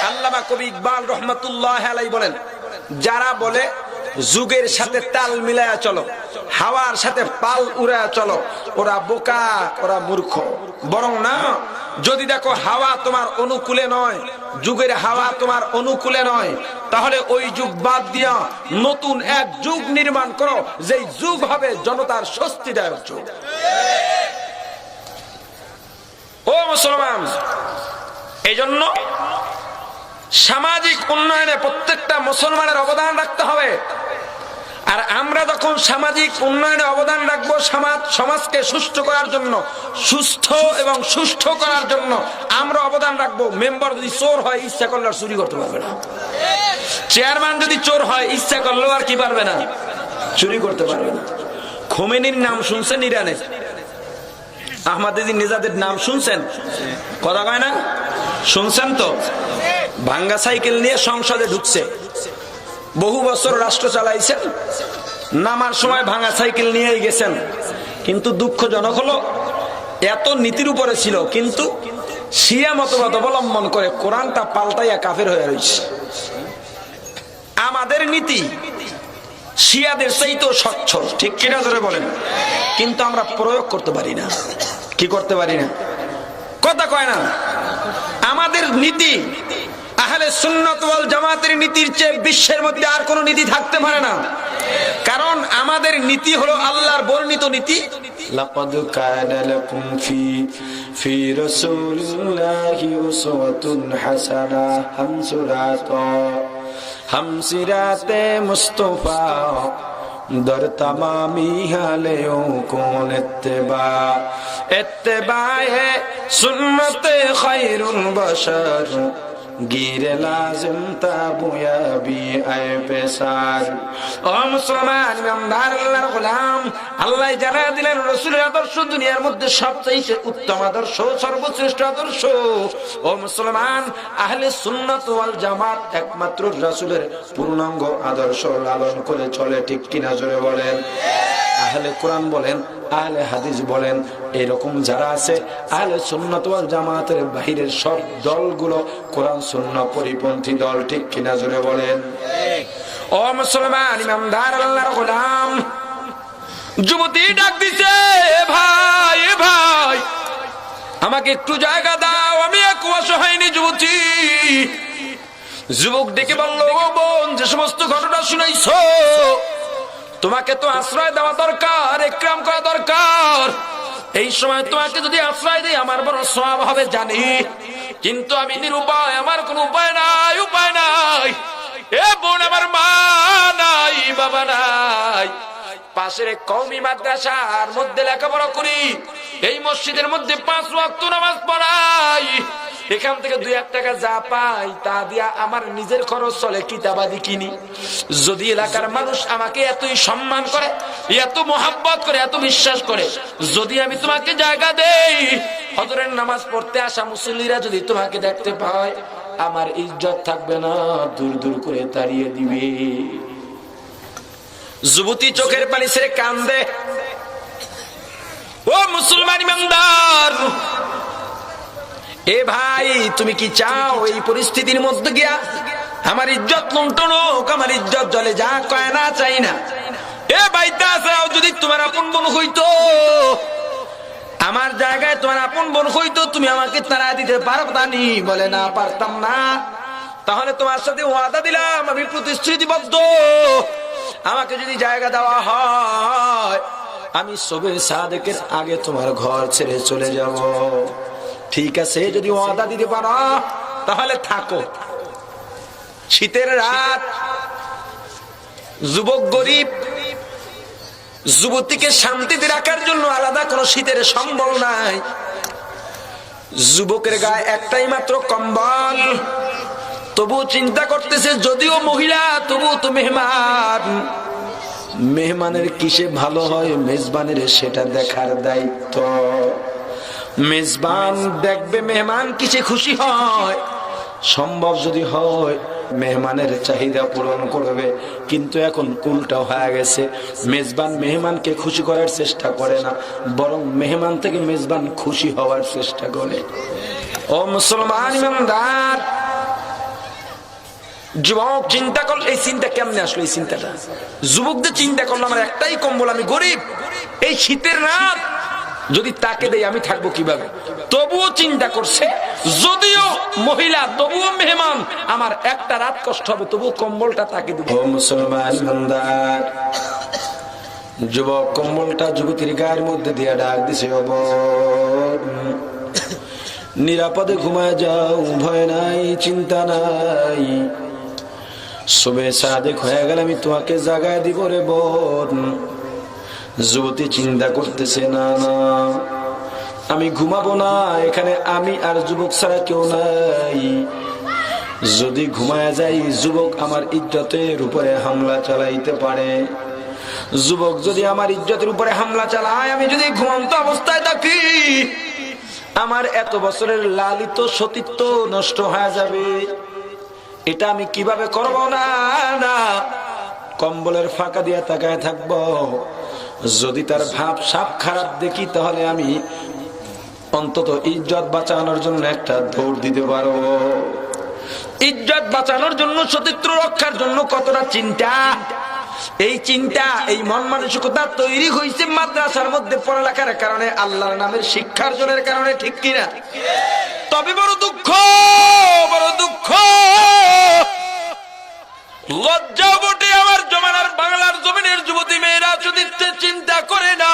আল্লামা কবি ইকবাল রহমাতুল্লাহ আলাইহি বলেন, যারা বলে যুগের সাথে তাল মিলায়া চলো, হাওয়ার সাথে পাল উড়ায়া চলো, ওরা বোকা, ওরা মূর্খ। বরং না, যদি দেখো হাওয়া তোমার অনুকূলে নয়, যুগের হাওয়া তোমার অনুকূলে নয়, তাহলে ওই যুগ বাদ দিয়া নতুন এক যুগ নির্মাণ করো, যেই যুগ হবে জনতার স্বস্তিদায়ক যুগ। ও মুসলমান, এই জন্য সামাজিক উন্নয়নে প্রত্যেকটা মুসলমানের অবদান রাখতে হবে। আর আমরা যখন সামাজিক উন্নয়নে অবদান রাখবো, সমাজকে সুস্থ করার জন্য, সুস্থ এবং সুষ্ঠু করার জন্য আমরা অবদান রাখবো। মেম্বার যদি চোর হয়, ইচ্ছা করলে আর চুরি করতে পারবে না। চেয়ারম্যান যদি চোর হয়, ইচ্ছা করলেও আর কি পারবে না, চুরি করতে পারবে না। খোমেনির নাম শুনছেন? ইরানে আহমদিনেজাদের নাম শুনছেন? কথা কয় না? শুনছেন তো? ভাঙ্গা সাইকেল নিয়ে সংসদে ঢুকছে, বহু বছর রাষ্ট্র চালাইছেন, নামার সময় ভাঙা সাইকেল নিয়েই গেছেন। কিন্তু দুঃখজনক হলো, এত নীতির উপরে ছিল, কিন্তু শিয়া মতবাদ অবলম্বন করে কোরআনটা পাল্টাইয়া কাফের হয়ে রয়েছে। আমাদের নীতি শিয়াদের চাইতেও স্বচ্ছ, ঠিক কিনা ধরে বলেন? কিন্তু আমরা প্রয়োগ করতে পারি না। কি করতে পারি না? কথা কয় না। আমাদের নীতি আহলে আহলে সুন্নাত ওয়াল জামাতের নীতির চেয়ে বিশ্বের মধ্যে আর কোনো নীতি থাকতে পারে না। কারণ আমাদের নীতি হলো আল্লাহর বর্ণিত নীতি। লাকাদ কানা লাকুম ফি রাসূলিল্লাহি উসওয়াতুন হাসানাহ। হামসিরাতে মুস্তাফা দর তামামি হালেও কোন ইত্তেবায়ে সুন্নতে খায়রুল বাশার গিরে লাজিম তাবুয়াবি আয় পেশার। ও মুসলমান ইমানদার আল্লাহর গোলাম, আল্লাহ জানা দিলেন রাসূলের আদর্শ দুনিয়ার মধ্যে সবচেয়ে উত্তম আদর্শ, সর্বশ্রেষ্ঠ আদর্শ। ও মুসলমান, আহলে সুন্নাত ওয়াল জামাত একমাত্র রাসূলের পূর্ণাঙ্গ আদর্শ লালন করে চলে, ঠিক কিনা জোরে বলেন। আহলে কোরআন বলেন, আহলে হাদিস বলেন, এরকম যারা আছে আহলে সুন্নাত ওয়াল জামাতের বাহিরের সব দলগুলো কোরআন সুন্নাহ পরিপন্থী দল, ঠিক কিনা জোরে বলেন। ও মুসলমান ইমানদার আল্লাহর গোলাম, যুবতী ডাক দিছে, ভাই ভাই আমাকে একটু জায়গা দাও, আমি এক অসহায়নি যুবতী। যুবক ডেকে বলল, ও বোন, যে সমস্ত ঘটনা শুনাইছো তোমাকে তো আশ্রয় দেওয়া দরকার, ইকরাম করা দরকার। এই সময় তোমাকে যদি আশ্রয় দেই আমার বড় সওয়াব হবে জানি, কিন্তু আমি নিরুপায়, আমার কোনো উপায় নাই, উপায় নাই। এ বোন, আমার মা নাই, বাবা নাই, পাশের কওমি মাদ্রাসার মধ্যে লেখাপড়া করি, এই মসজিদের মধ্যে 5 ওয়াক্ত নামাজ পড়াই, এখান থেকে 2-1 টাকা যা পাই তা দিয়া আমার নিজের খরচ চলে, কিতাবাদি কিনি। যদি এলাকার মানুষ আমাকে এতই সম্মান করে, এত মোহাব্বত করে, এত বিশ্বাস করে, যদি আমি তোমাকে জায়গা দেই, হজরের নামাজ পড়তে আসা মুসল্লিরা যদি তোমাকে দেখতে পায়, আমার ইজ্জত থাকবে না, দূর দূর করে তাড়িয়ে দিবে। যুবতী চোখের পানি ছেড়ে কান্দে। ও মুসলমান ইমানদার, এ ভাই, তুমি কি চাও এই পরিস্থিতির মধ্যে গিয়া আমার ইজ্জত লুণ্ঠন হোক, আমার ইজ্জত জলে যা কয় না, চাই না। এ ভাই, তা চাও যদি তোমার আপন বোন হইতো, আমার জায়গায় তোমার আপন বোন হইতো, তুমি আমাকে তাড়া দিতে পারতানি? বলে না, পারতাম না। তাহলে তোমার সাথে ওয়াদা দিলাম, আমি প্রতিশ্রুতিবদ্ধ, আমাকে যদি জায়গা দেওয়া হয় আমি সবে সাদেকের আগে তোমার ঘর ছেড়ে চলে যাব। ঠিক আছে, যদি ওয়াদা দিতে পারো তাহলে থাকো। শীতের রাত, যুবক গরিব, যুবতীকে শান্তিতে রাখার জন্য আলাদা কোনো শীতের সম্বল নাই। যুবকের গায়ে একটাই মাত্র কম্বল, তবু চিন্তা করতেছে যদিও মহিলা তবু তো মেহমান, মেহমানের কিসে ভালো হয় মেজবানের সেটা দেখার দায়িত্ব। মেজবান দেখবে মেহমান কিসে খুশি হয়, সম্ভব যদি হয় মেহমানের চাহিদা পূরণ করবে। কিন্তু এখন উল্টা হয়ে গেছে, মেজবান মেহমানকে খুশি করার চেষ্টা করে না, বরং মেহমান থেকে মেজবান খুশি হওয়ার চেষ্টা করে। ও মুসলমান ইমানদার, যুবক চিন্তা করল, এই চিন্তা কেমনে আসলো? এই চিন্তাটা যুবকদের চিন্তা করলো, আমার একটাই কম্বল, আমি গরিব, এই শীতের রাত যদি তাকে দেই আমি থাকবো কিভাবে? তবুও চিন্তা করছে, যদিও মহিলা তবুও মেহমান, আমার একটা রাত কষ্ট হবে, তবুও কম্বলটা তাকে দেব। ও মুসলমান ইমানদার, যুবক কম্বলটা যুবতীর গায়ের মধ্যে দিয়ে ডাক দিছে, নিরাপদে ঘুমায় যাও, ভয় নাই, চিন্তা নাই, সুবে সাদেক হয়ে গেলে আমি তোমাকে জাগায় দিব রে বোন। যুবতী চিন্তা করতেছে, না না, আমি ঘুমাবো না, এখানে আমি আর যুবক ছাড়া কেউ নাই। যদি ঘুমায় যাই যুবক আমার ইজ্জতের উপরে হামলা চালাইতে পারে, যুবক যদি আমার ইজ্জতের উপরে হামলা চালায়, আমি যদি ঘুমন্ত অবস্থায় থাকি, আমার এত বছরের লালিত সতীত্ব নষ্ট হয়ে যাবে। এটা আমি কিভাবে করব? না না, কম্বলের ফাঁকা দিয়ে তাকায় থাকবো। যদি তার ভাব সাপ খারাপ দেখি, তাহলে আমি অন্তত ইজ্জত বাঁচানোর জন্য একটা দৌড় দিতে পারবো। ইজ্জত বাঁচানোর জন্য, সতীত্ব রক্ষার জন্য কতটা চিন্তা, এই চিন্তা, এই মন মানসিকতা তৈরি হয়েছে মাদ্রাসার মধ্যে পড়ালেখার কারণে, আল্লাহর নামের শিক্ষার্জনের কারণে, ঠিক কিনা? তবে বড় দুঃখ, বড় দুঃখ, দুঃখ, লজ্জা বটে আমার জমানার বাংলার জমিনের যুবতী মেয়েরা যদি চিন্তা করে না,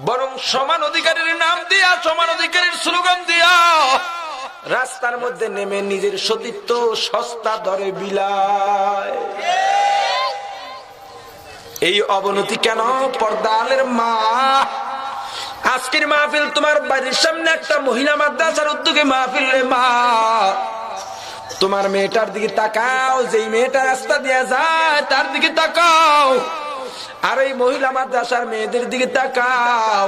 বরং সমান অধিকারের নাম দিয়া, সমান অধিকারের স্লোগান দিয়া রাস্তার মধ্যে নেমে নিজের সতীত্ব সস্তা দরে বিলায়। এই অবনতি কেন? পর্দালের মা। আজকের মাহফিল তোমার বাড়ির সামনে একটা মহিলা মাদ্রাসার উদ্যোগে মাহফিল রে মা, তোমার মেয়েটার দিকে তাকাও, যেই মেয়েটা রাস্তা দিয়ে যায় তার দিকে তাকাও, আর এই মহিলা মাদ্রাসার মেয়েদের দিকে তাকাও,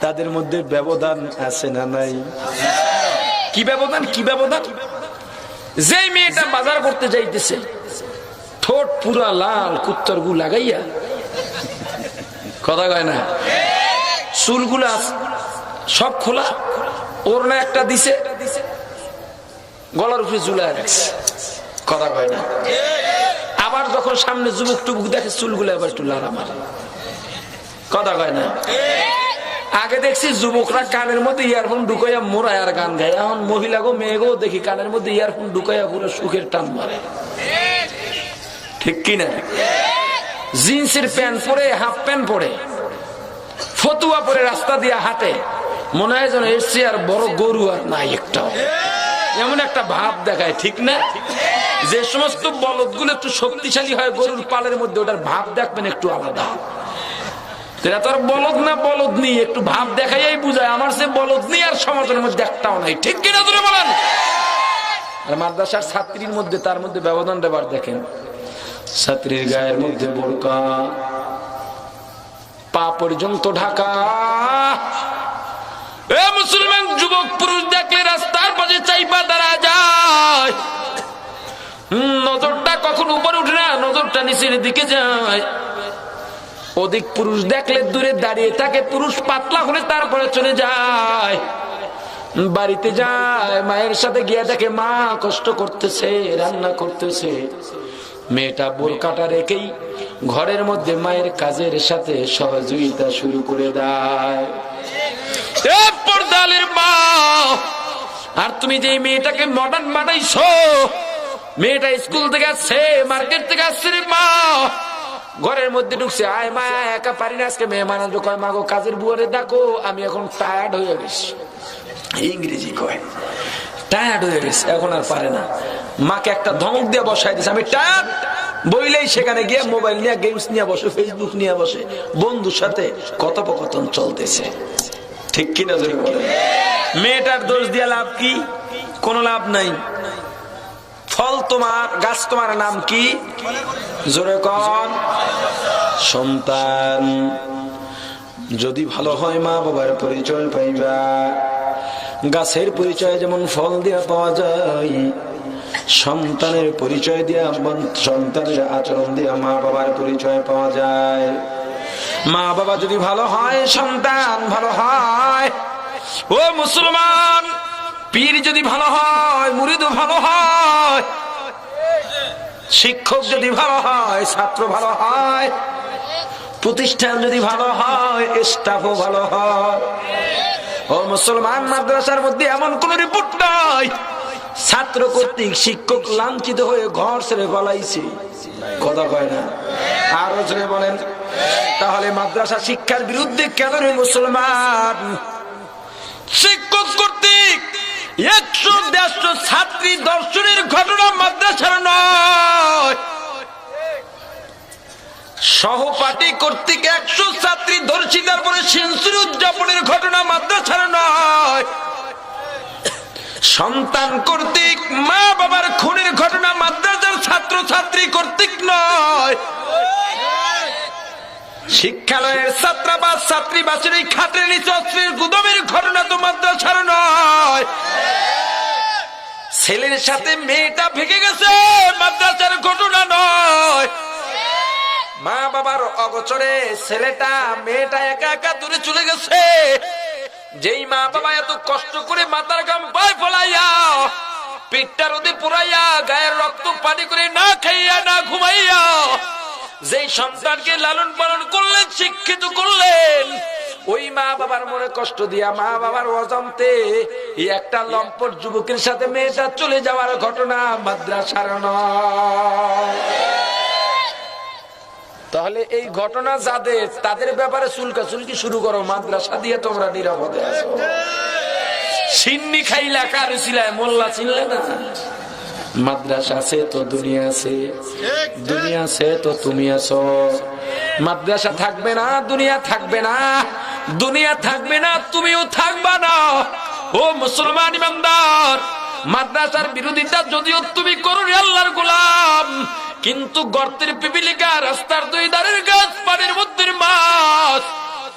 তাদের মধ্যে ব্যবধান আছে না নাই? কি ব্যবধান? কি ব্যবধান? যেই মেয়েটা বাজার করতে যাইতেছে, ঠোঁট পুরা লাল, কুত্তর গু লাগাইয়া, কথা কয় না, চুলগুলা সব খোলা, ওড়না একটা দিছে, গলার উপরে ঝুলায় রাখছে, কথা কয় না। আবার যখন সামনে যুবক টুবুক দেখে, চুলগুলো আবার একটু লাড়া মারে, কথা কয় না। আগে দেখছি যুবকরা কানের মধ্যে ইয়ারফোন ঢুকাইয়া মোড়ায় আর গান গায়, এখন মহিলা গো মেয়ে গো দেখি কানের মধ্যে ইয়ারফোন ঢুকাইয়া পুরো সুখের টান মারে, ঠিক কিনা? জিন্সের প্যান্ট পরে, হাফ প্যান্ট পরে, ফতুয়া পরে রাস্তা দিয়ে হাঁটে, মনে হয় যেন এসছে আর বড় গরু আর নাই একটাও, এমন একটা ভাব দেখায়, ঠিক না? যে সমস্ত বলদ গুলো একটু শক্তিশালী হয় গরুর পালের মধ্যে, ওটার ভাব দেখবেন একটু আলাদা। এরা তো আর বলদ না, বলদ নেই, একটু ভাব দেখাই বুঝায় আমার সে বলদ নেই আর সমাজের মধ্যে একটাও নাই, ঠিক কিনা তোরা বলেন? আর মাদ্রাসার ছাত্রীর মধ্যে, তার মধ্যে ব্যবধান দেবার দেখেন, ছাত্রীর গায়ের মধ্যে বোরকা, পা পর্যন্ত ঢাকা। এ মুসলমান যুবক পুরুষ দেখলে রাস্তার পাশে চাইপা দাঁড়া যায়, নজরটা কখন উপরে উঠে না, নজরটা নিচের দিকে যায়। অধিক পুরুষ দেখলে দূরে দাঁড়িয়ে থাকে, পুরুষ পাতলা হলে তারপরে চলে যায়, বাড়িতে যায়, মায়ের সাথে গিয়ে দেখে মা কষ্ট করতেছে, রান্না করতেছে। মেয়েটা বোরকাটা রেখেই ঘরের মধ্যে মায়ের কাজের সাথে সহযোগিতা শুরু করে দেয়। পর্দালের মা, আর তুমি যে মেয়েটাকে মডার্ন বানাইছো, মেয়েটা স্কুল থেকে আসছে, মার্কেট থেকে আসছে রে মা, ঘরের মধ্যে ঢুকছে, আয় মা একা পারি না আজকে মেয়ে মানা, কয় মাগো কাজের বুয়ারে ডাকো, আমি এখন টায়ার্ড হয়ে গেছি, ইংরেজি কয় টায়ার্ড হয়ে গেছে, এখন আর পারে না। মাকে একটা ধমক দিয়ে বসাই দিছে, আমি টায়ার্ড বইলেই সেখানে গিয়ে মোবাইল নিয়ে গেমস নিয়ে বসে, ফেসবুক নিয়ে বসে, বন্ধুর সাথে কথোপকথন চলতেছে, ঠিক কিনা? মেয়েটার দোষ দিয়ে লাভ কি? কোনো লাভ নাই। ফল তোমার, গাছ তোমার নাম কি? জোরে কন। সন্তান যদি ভালো হয় মা বাবার পরিচয় পাইবা। গাছের পরিচয় যেমন ফল দিয়া পাওয়া যায়, সন্তানের পরিচয় দিয়া, সন্তানের আচরণ দিয়া মা বাবার পরিচয় পাওয়া যায়। মা বাবা যদি ভালো হয়, সন্তান ভালো হয়। ও মুসলমান, পীর যদি ভালো হয়, মুরিদও ভালো হয়, শিক্ষক যদি ভালো হয়, ছাত্র ভালো হয়, প্রতিষ্ঠান যদি ভালো হয়, স্টাফও ভালো হয়। ও মুসলমান, মাদ্রাসার মধ্যে এমন কোন রিপোর্ট নাই ছাত্র কর্তৃক শিক্ষক লাঞ্ছিত হয়ে ঘর ছেড়ে পালাইছে, কথা কয় না, আরো জোরে বলেন। তাহলে মাদ্রাসা শিক্ষার বিরুদ্ধে কেন রে মুসলমান? শিক্ষক কর্তৃক 100-150 ছাত্রী দর্শনের ঘটনা মাদ্রাসার নয়, সহপাঠী কর্তৃক 100 ছাত্রী ধর্ষিতার পরে সেঞ্চুরি উদযাপনের ঘটনা মাদ্রাসার নয়, সন্তান কর্তৃক মা বাবার খুনের ঘটনা মাদ্রাসার ছাত্র ছাত্রী কর্তৃক নয়, শিক্ষালয়ের ছাত্রাবাস ছাত্রীবাসের এই খাটের নিচে অস্ত্রের গুদামের ঘটনা তো মাদ্রাসার নয়, ছেলের সাথে মেয়েটা ভেঙে গেছে মাদ্রাসার ঘটনা নয়, মা বাবার অগোচরে ছেলেটা মেয়েটা একা একা দূরে চলে গেছে, যেই মা বাবা এত কষ্ট করে মাথার গাম পায়ে ফলাইয়া, পিঠটা রোদে পুরাইয়া, গায়ের রক্ত পানি করে না খাইয়া না ঘুমাইয়া যেই সন্তানকে লালন পালন করলেন, শিক্ষিত করলেন, ওই মা বাবার মনে কষ্ট দিয়া মা বাবার অজান্তে এই একটা লম্পট যুবকের সাথে মেয়েটা চলে যাওয়ার ঘটনা মাদ্রাসার নয়। তাহলে এই ঘটনা যাদের, তাদের ব্যাপারে চুলকাচুলকি শুরু করো, মাদ্রাসা দিয়ে তোমরা নিরাপদে আছো। সিন্নি খাইলা কার ছিলায় মোল্লা চিনলে না? মাদ্রাসা আছে তো দুনিয়া আছে, দুনিয়া আছে তো তুমি আছো। মাদ্রাসা থাকবে না, দুনিয়া থাকবে না, দুনিয়া থাকবে না, তুমিও থাকবা না। ও মুসলমান ইমানদার, মাদ্রাসার বিরোধিতা যদিও তুমি করো আল্লাহর গোলাম, কিন্তু গর্তের পিপিলিকা, রাস্তার দুই ধারের গাছ, পানির মধ্যে মাছ,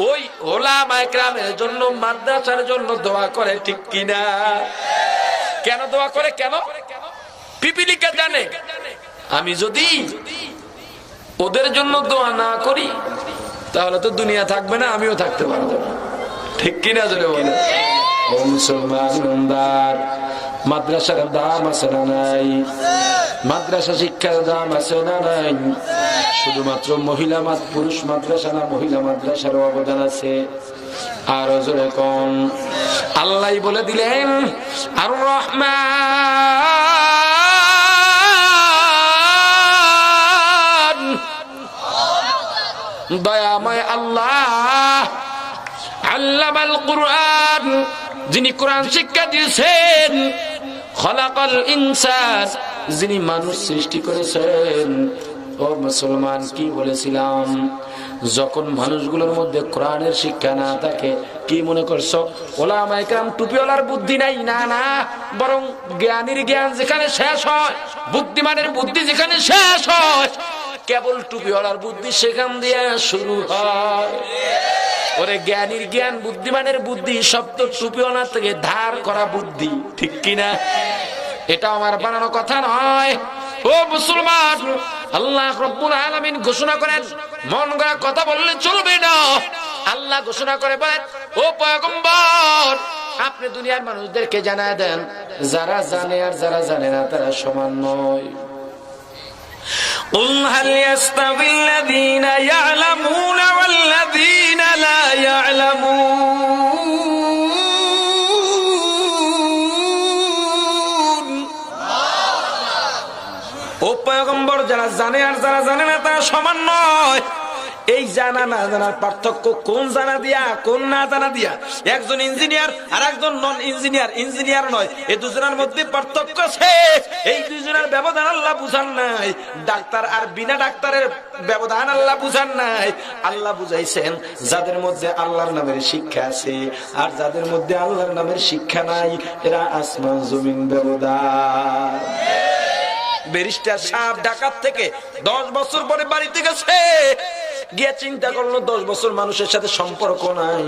ওই ওলামায়ে কেরামের জন্য, মাদ্রাসার জন্য দোয়া করে, ঠিক কিনা? কেন দোয়া করে? কেন? পিপিলিকা জানে আমি যদি ওদের জন্য দোয়া না করি তাহলে তো দুনিয়া থাকবে না, আমিও থাকতে পারবো না, ঠিক কিনা? জোরে বলে। ও মুসলমান, মাদ্রাসার দাম আছে না নাই? মাদ্রাসা শিক্ষার দাম আছে না নাই? শুধুমাত্র মহিলা পুরুষ মাদ্রাসা না, মহিলা মাদ্রাসার অবদান আছে। আর জোরে কোন আল্লাহ বলে দিলেন আর রহমান, দয়াময় আল্লাহ, আল্লামাল কুরআন, যিনি কোরআন শিক্ষা দিয়েছেন, খলাকাল ইনসান, যিনি মানুষ সৃষ্টি করেছেন। ও মুসলমান, কি বলেছিলাম? যখন মানুষগুলোর মধ্যে কোরআনের শিক্ষা না থাকে, কি মনে করছো ওলামায়ে কেরাম টুপিওয়ালার বুদ্ধি নাই? না না, বরং জ্ঞানীর জ্ঞান যেখানে শেষ হয়, বুদ্ধিমানের বুদ্ধি যেখানে শেষ হয়, কেবল টুপিওয়ালার বুদ্ধি সেখান দিয়ে শুরু হয়। ওরে জ্ঞানীর জ্ঞান, বুদ্ধিমানের বুদ্ধি সব তো টুপিওয়ালা থেকে ধার করা বুদ্ধি, ঠিক কিনা? এটা আমার বানানো কথা নয়। ও মুসলমান, আল্লাহ রাব্বুল আলামিন ঘোষণা করেন, মন গড়া কথা বললে চলবে না। আল্লাহ ঘোষণা করে বলেন, ও পয়গম্বর, আপনি দুনিয়ার মানুষদেরকে জানায় দেন, যারা জানে আর যারা জানে না তারা সমান নয়। قل هل يستوي الذين يعلمون والذين لا يعلمون। ও পয়গম্বর, যারা জানে আর যারা জানে না তারা সমান নয়। এই জানা না জানার পার্থক্য কোন জানা দিয়া, কোন না জানা দিয়া। একজন ইঞ্জিনিয়ার আর একজন নন ইঞ্জিনিয়ার, ইঞ্জিনিয়ার নয়, এই দুজনের মধ্যে পার্থক্য আছে। এই দুজনের ব্যবধান আল্লাহ বুঝান নাই। ডাক্তার আর বিনা ডাক্তারের ব্যবধান আল্লাহ বুঝান নাই। আল্লাহ বুঝাইছেন যাদের মধ্যে আল্লাহর নামের শিক্ষা আছে আর যাদের মধ্যে আল্লাহর নামের শিক্ষা নাই, এরা আসমান জমিন ব্যবধান। ব্যারিস্টার সাহেব ঢাকা থেকে 10 বছর পরে বাড়িতে গেছে, গিয়ে চিন্তা করলো 10 বছর মানুষের সাথে সম্পর্ক নাই।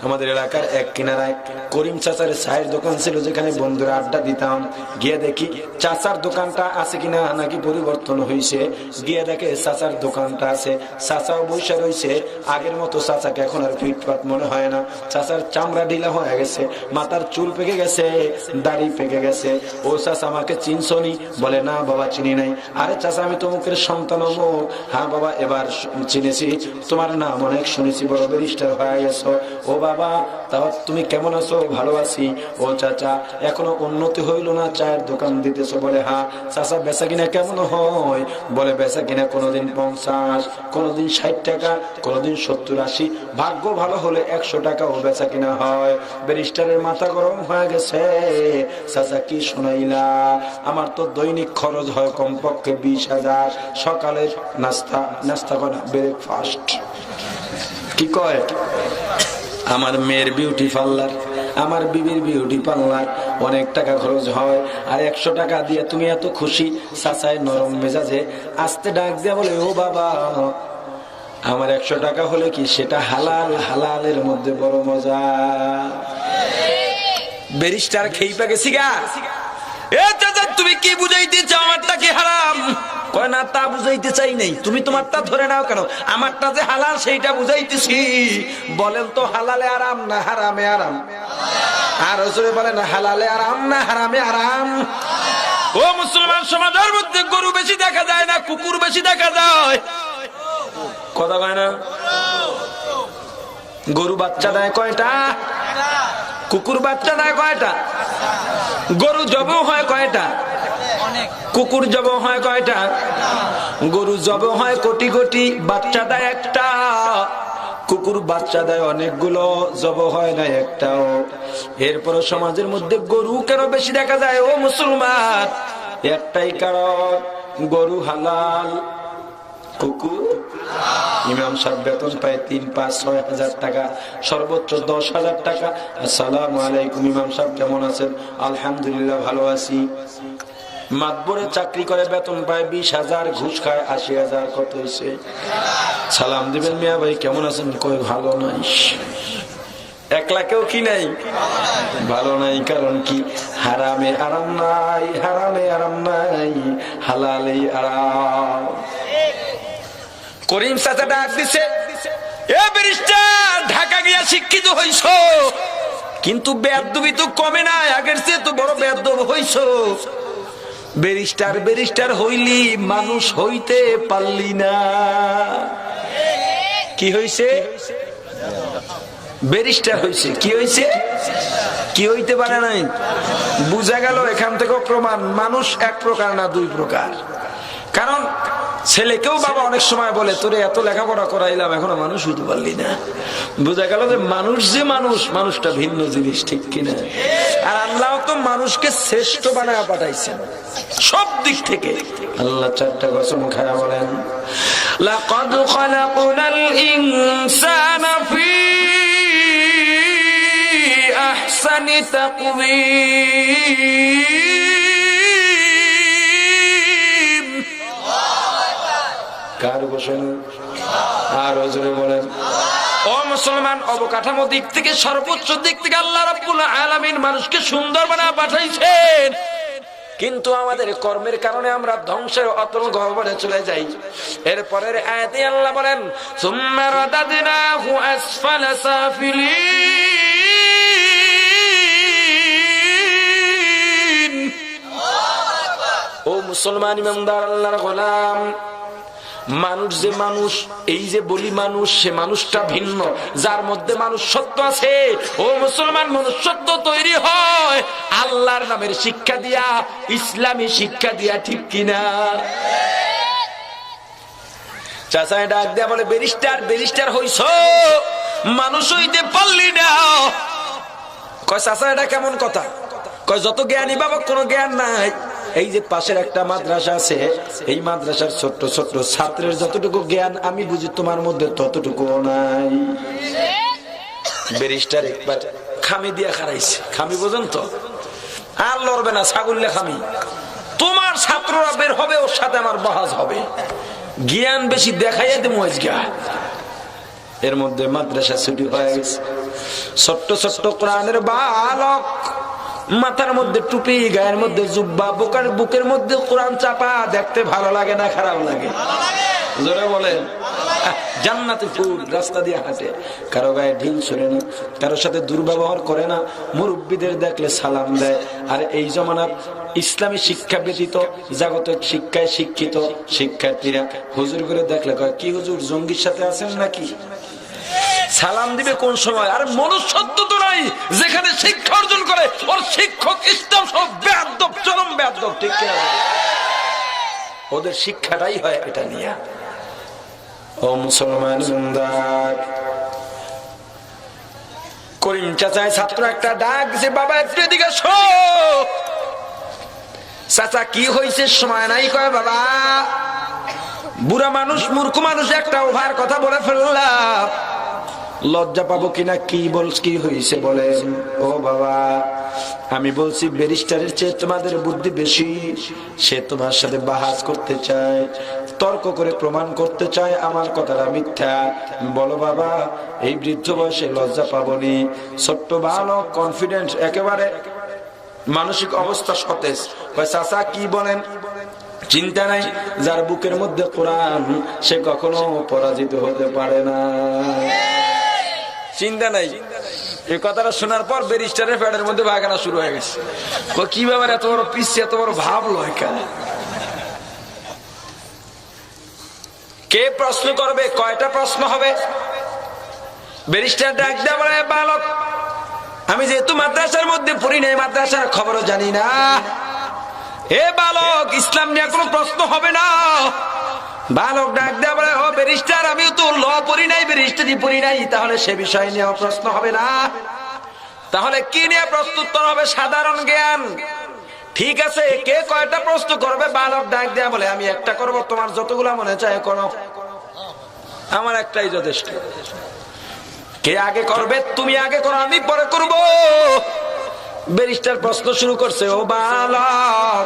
আমাদের এলাকার এক কিনারায় করিম চাচার চায়ের দোকান ছিল, যেখানে বন্ধুরা আড্ডা দিতাম। গিয়ে দেখি চাচার দোকানটা আছে কিনা নাকি পরিবর্তন হয়েছে। গিয়ে দেখে চাচার দোকানটা আছে, চাচাও বৈশা রয়েছে। আগের মতো চাচাকে এখন আর ফিটফাট মনে হয় না। চাচার চামড়া ঢিলা হয়ে গেছে, মাথার চুল পেকে গেছে, দাড়ি পেকে গেছে। ও চাচা, আমাকে চিনছনি? বলে না বাবা, চিনি নাই। আরে চাচা, আমি তমুকের সন্তান অমুক। হ্যাঁ বাবা, এবার চিনেছি, তোমার নাম অনেক শুনেছি, বড় ব্যারিস্টার হয়ে গেছো। ও বাবা, তাও তুমি কেমন আছো? ভালো আছি। ও চাচা, এখনো উন্নতি হইল না, চায়ের দোকান দিতেছো? বলে হ্যাঁ। চাচা, বেচা কিনা কেমন হয়? বলে বেচা কিনা কোনোদিন 50, কোনোদিন 60 টাকা, কোনোদিন 70-80, ভাগ্য ভালো হলে 100 টাকাও বেচা কিনা হয়। ব্যারিস্টারের মাথা গরম হয়ে গেছে। চাচা, কি শোনাইলা? আমার তো দৈনিক খরচ হয় কমপক্ষে 20,000। সকালে নাস্তা করে ব্রেকফাস্ট। কি কয়? আমার মেয়ের বিউটি পার্লার, আমার বিবির বিউটি পার্লার, অনেক টাকা খরচ হয়। আর 100 টাকা দিয়ে তুমি এত খুশি? চাচায় নরম মেজাজে আস্তে ডাক দিয়া বলে, ও বাবা, আমার 100 টাকা হলে কি সেটা হালাল? হালালের মধ্যে বড় মজা। ব্যারিস্টার খেইপা গেছি গা। এ চাচা, তুমি কি বুঝাইতে চাও? আমারটা কি হারাম? কয় না, তা বুঝাইতে চাই নাই। তুমি তোমারটা ধরে নাও কেন? আমারটা যে হালাল সেইটা বুঝাইতেছি। বলেন তো, হালালে আরাম না হারামে আরাম? আর ওসরে বলেন, হালালে আরাম না হারামে আরাম? ও মুসলমান সমাজের মধ্যে গরু বেশি দেখা যায় না কুকুর বেশি দেখা যায়? কথা কয় না? গরু বাচ্চা দেয় কয়টা? কুকুর বাচ্চা দেয় কয়টা? গরু জব হয় কয়টা? কুকুর জব হয় কয়টা? গরু জব হয় কোটি কোটি, বাচ্চা দেয় একটা। কুকুর বাচ্চা দেয় অনেকগুলো, জব হয় না একটাও। এরপর সমাজের মধ্যে গরু কেন বেশি দেখা যায় ও মুসলমান? একটাই কারণ, গরু হালাল, কুকুর। ইমাম সাহেব বেতন পায় 3, 5, 6 হাজার টাকা, সর্বোচ্চ 10,000 টাকা। আসসালামু আলাইকুম ইমাম সাহেব, কেমন আছেন? আলহামদুলিল্লাহ ভালো আছি। মাতবরে চাকরি করে, বেতন পায় 20,000, ঘুষ খায় 80,000। কত হয়েছে? সালাম দিবেন, মিয়া ভাই কেমন আছেন? কই ভালো নাই। 1 লাখেও কি নাই? ভালো নাই। কারণ কি? হারামে আরাম নাই, হারামে আরাম নাই, হালালে আরাম। করিম চাচা ডাক দিছে, এ ব্যারিস্টার, ঢাকা গিয়া শিক্ষিত হইছো, কিন্তু বেয়াদবি তো কমে না, আগের চেয়ে তো বড় বেয়াদব হইছো। ব্যারিস্টার ব্যারিস্টার হইলি, মানুষ হইতে পারলি না। কি হইছে? ব্যারিস্টার হইছে। কি হইছে? কি হইতে পারে নাই? বুঝা গেল এখান থেকে প্রমাণ, মানুষ এক প্রকার না, 2 প্রকার। কারণ ছেলেকেও বাবা অনেক সময় বলে, তোরে এত লেখাপড়া করাইলাম, এখনো মানুষ হইতে পারলি না। বোঝা গেল যে মানুষ যে মানুষ, মানুষটা ভিন্ন জিনিস, ঠিক কিনা? আর আল্লাহ তো মানুষকে শ্রেষ্ঠ বানায় পাঠাইছেন সব দিক থেকে। আল্লাহ 4টা কসম খায়া বলেন, লাকাদ খালাকনাল ইনসানা ফি আহসানি তাকওয়িম। কার ঘোষণা? আর ওজনে বলেন। ও মুসলমান, অবকাঠামো দিক থেকে, সর্বোচ্চ দিক থেকে আল্লাহ রাব্বুল আলামিন মানুষকে সুন্দর বানায় পাঠাইছেন। কিন্তু আমাদের কর্মের কারণে আমরা ধ্বংসের অতল গহ্বরে চলে যাই। এরপরের আয়াতে আল্লাহ বলেন, সুম্মা রাদাদনাহু আসফালা সাফিলিন। ও মুসলমান ইমানদার আল্লাহর গোলাম, মানুষ যে মানুষ, এই যে বলি মানুষ, সে মানুষটা ভিন্ন, যার মধ্যে মানুষ সত্য আছে। ও মুসলমান, মনুষ্যত্ব তৈরি হয় আল্লাহর নামের শিক্ষা দিয়া, ইসলামী শিক্ষা দিয়া, ঠিক কিনা? চাচা ডাক দেয়া বলে, ব্যারিস্টার ব্যারিস্টার হইছো, মানুষ হইতে পারলি না। কয় চাচা এটা কেমন কথা? কয় যত জ্ঞানী বাবা, কোনো জ্ঞান নাই। এই যে পাশের একটা মাদ্রাসা আছে, এই মাদ্রাসার ছোট্ট ছোট্ট ছাত্রের যতটুকু জ্ঞান আমি বুঝি, তোমার মধ্যে ততটুকু নাই। ব্যারিস্টার একবার খামি দিয়া খারাইছে, খামি বোঝেন তো, আর লড়বে না, ছাগল্লে খামি। তোমার ছাত্ররা বের হবে, ওর সাথে আমার বহাজ হবে, জ্ঞান বেশি দেখাইয়া দেবো আজকে। এর মধ্যে মাদ্রাসা ছুটি হয়ে গেছে। ছোট্ট ছোট্ট কোরআনের বালক, মাথার মধ্যে টুপি, গায়ের মধ্যে জুব্বা, বুকের মধ্যে কোরআন চাপা, দেখতে ভালো লাগে না খারাপ লাগে? জোরে বলেন। জান্নাতি ফুল, রাস্তা দিয়ে হাঁটে, কারো গায়ে ঢিল ছড়ে না, কারোর সাথে দুর্ব্যবহার করে না, মুরব্বীদের দেখলে সালাম দেয়। আর এই জমানার ইসলামী শিক্ষা ব্যতীত জাগতিক শিক্ষায় শিক্ষিত শিক্ষার্থীরা হুজুর করে দেখলে কয়, কি হুজুর জঙ্গির সাথে আছেন নাকি? সালাম দিবে কোন সময়? আর মনুষ্যত্ব তো নাই। যেখানে শিক্ষা অর্জন করে ওর শিক্ষক ইসলাম সব বেয়াদব, চরম বেয়াদব, ঠিক কিনা? ওদের শিক্ষাটাই হয় এটা নিয়ে। ও মুসলমান সুন্দর, করিম চাচায় ছাত্র একটা ডাক যে, বাবা একটু এদিকে আসো। চাচা কি হয়েছে? সময় নাই। কয় বাবা, বুড়া মানুষ, মূর্খ মানুষ, একটা ওভার কথা বলে ফেললাম, লজ্জা পাবো কিনা? কি কি হয়েছে বলেন? ও বাবা, আমি বলছি ব্যারিস্টারের চেয়ে তোমাদের বুদ্ধি বেশি। সে তোমার সাথে বাহাস করতে চায়, তর্ক করে প্রমাণ করতে চায় আমার কথাটা মিথ্যা। বলো বাবা, এই বৃদ্ধ বয়সে লজ্জা পাবনি? ছোট্ট ভালো কনফিডেন্স, একেবারে মানসিক অবস্থা সতেজ। চাচা কি বলেন? চিন্তা নাই, যার বুকের মধ্যে কোরআন সে কখনো পরাজিত হতে পারে না। চিন্তা নাই। এই কথাটা শোনার পর ব্যারিস্টারের প্যাডের মধ্যে বাগানা শুরু হয়ে গেছে। কি ব্যাপার, এত বড় পিছিয়ে এত বড় ভাব লয় কেন? কে প্রশ্ন করবে? কয়টা প্রশ্ন হবে? ব্যারিস্টার ডাক দেয়া বলে, বালক, আমি যেহেতু মাদ্রাসার মধ্যে পড়ি নাই, মাদ্রাসার খবরও জানি না, এ বালক, ইসলাম নিয়ে কোনো প্রশ্ন হবে না। বালক ডাক দেয়া বলে, ও ব্যারিস্টার, আমিও তো ল পড়ি নাই, ব্যারিস্টারি পড়ি নাই, তাহলে সে বিষয় নিয়ে প্রশ্ন হবে না। তাহলে কি নিয়ে প্রশ্নোত্তর হবে? সাধারণ জ্ঞান। ঠিক আছে, কে কয়টা প্রশ্ন করবে? বালক ডাক দেয়া বলে, আমি একটা করব, তোমার যতগুলা মনে চায় করো, আমার একটাই যথেষ্ট। কে আগে করবে? তুমি আগে করো, আমি পরে করব। ব্যারিস্টার প্রশ্ন শুরু করছে, ও বালক,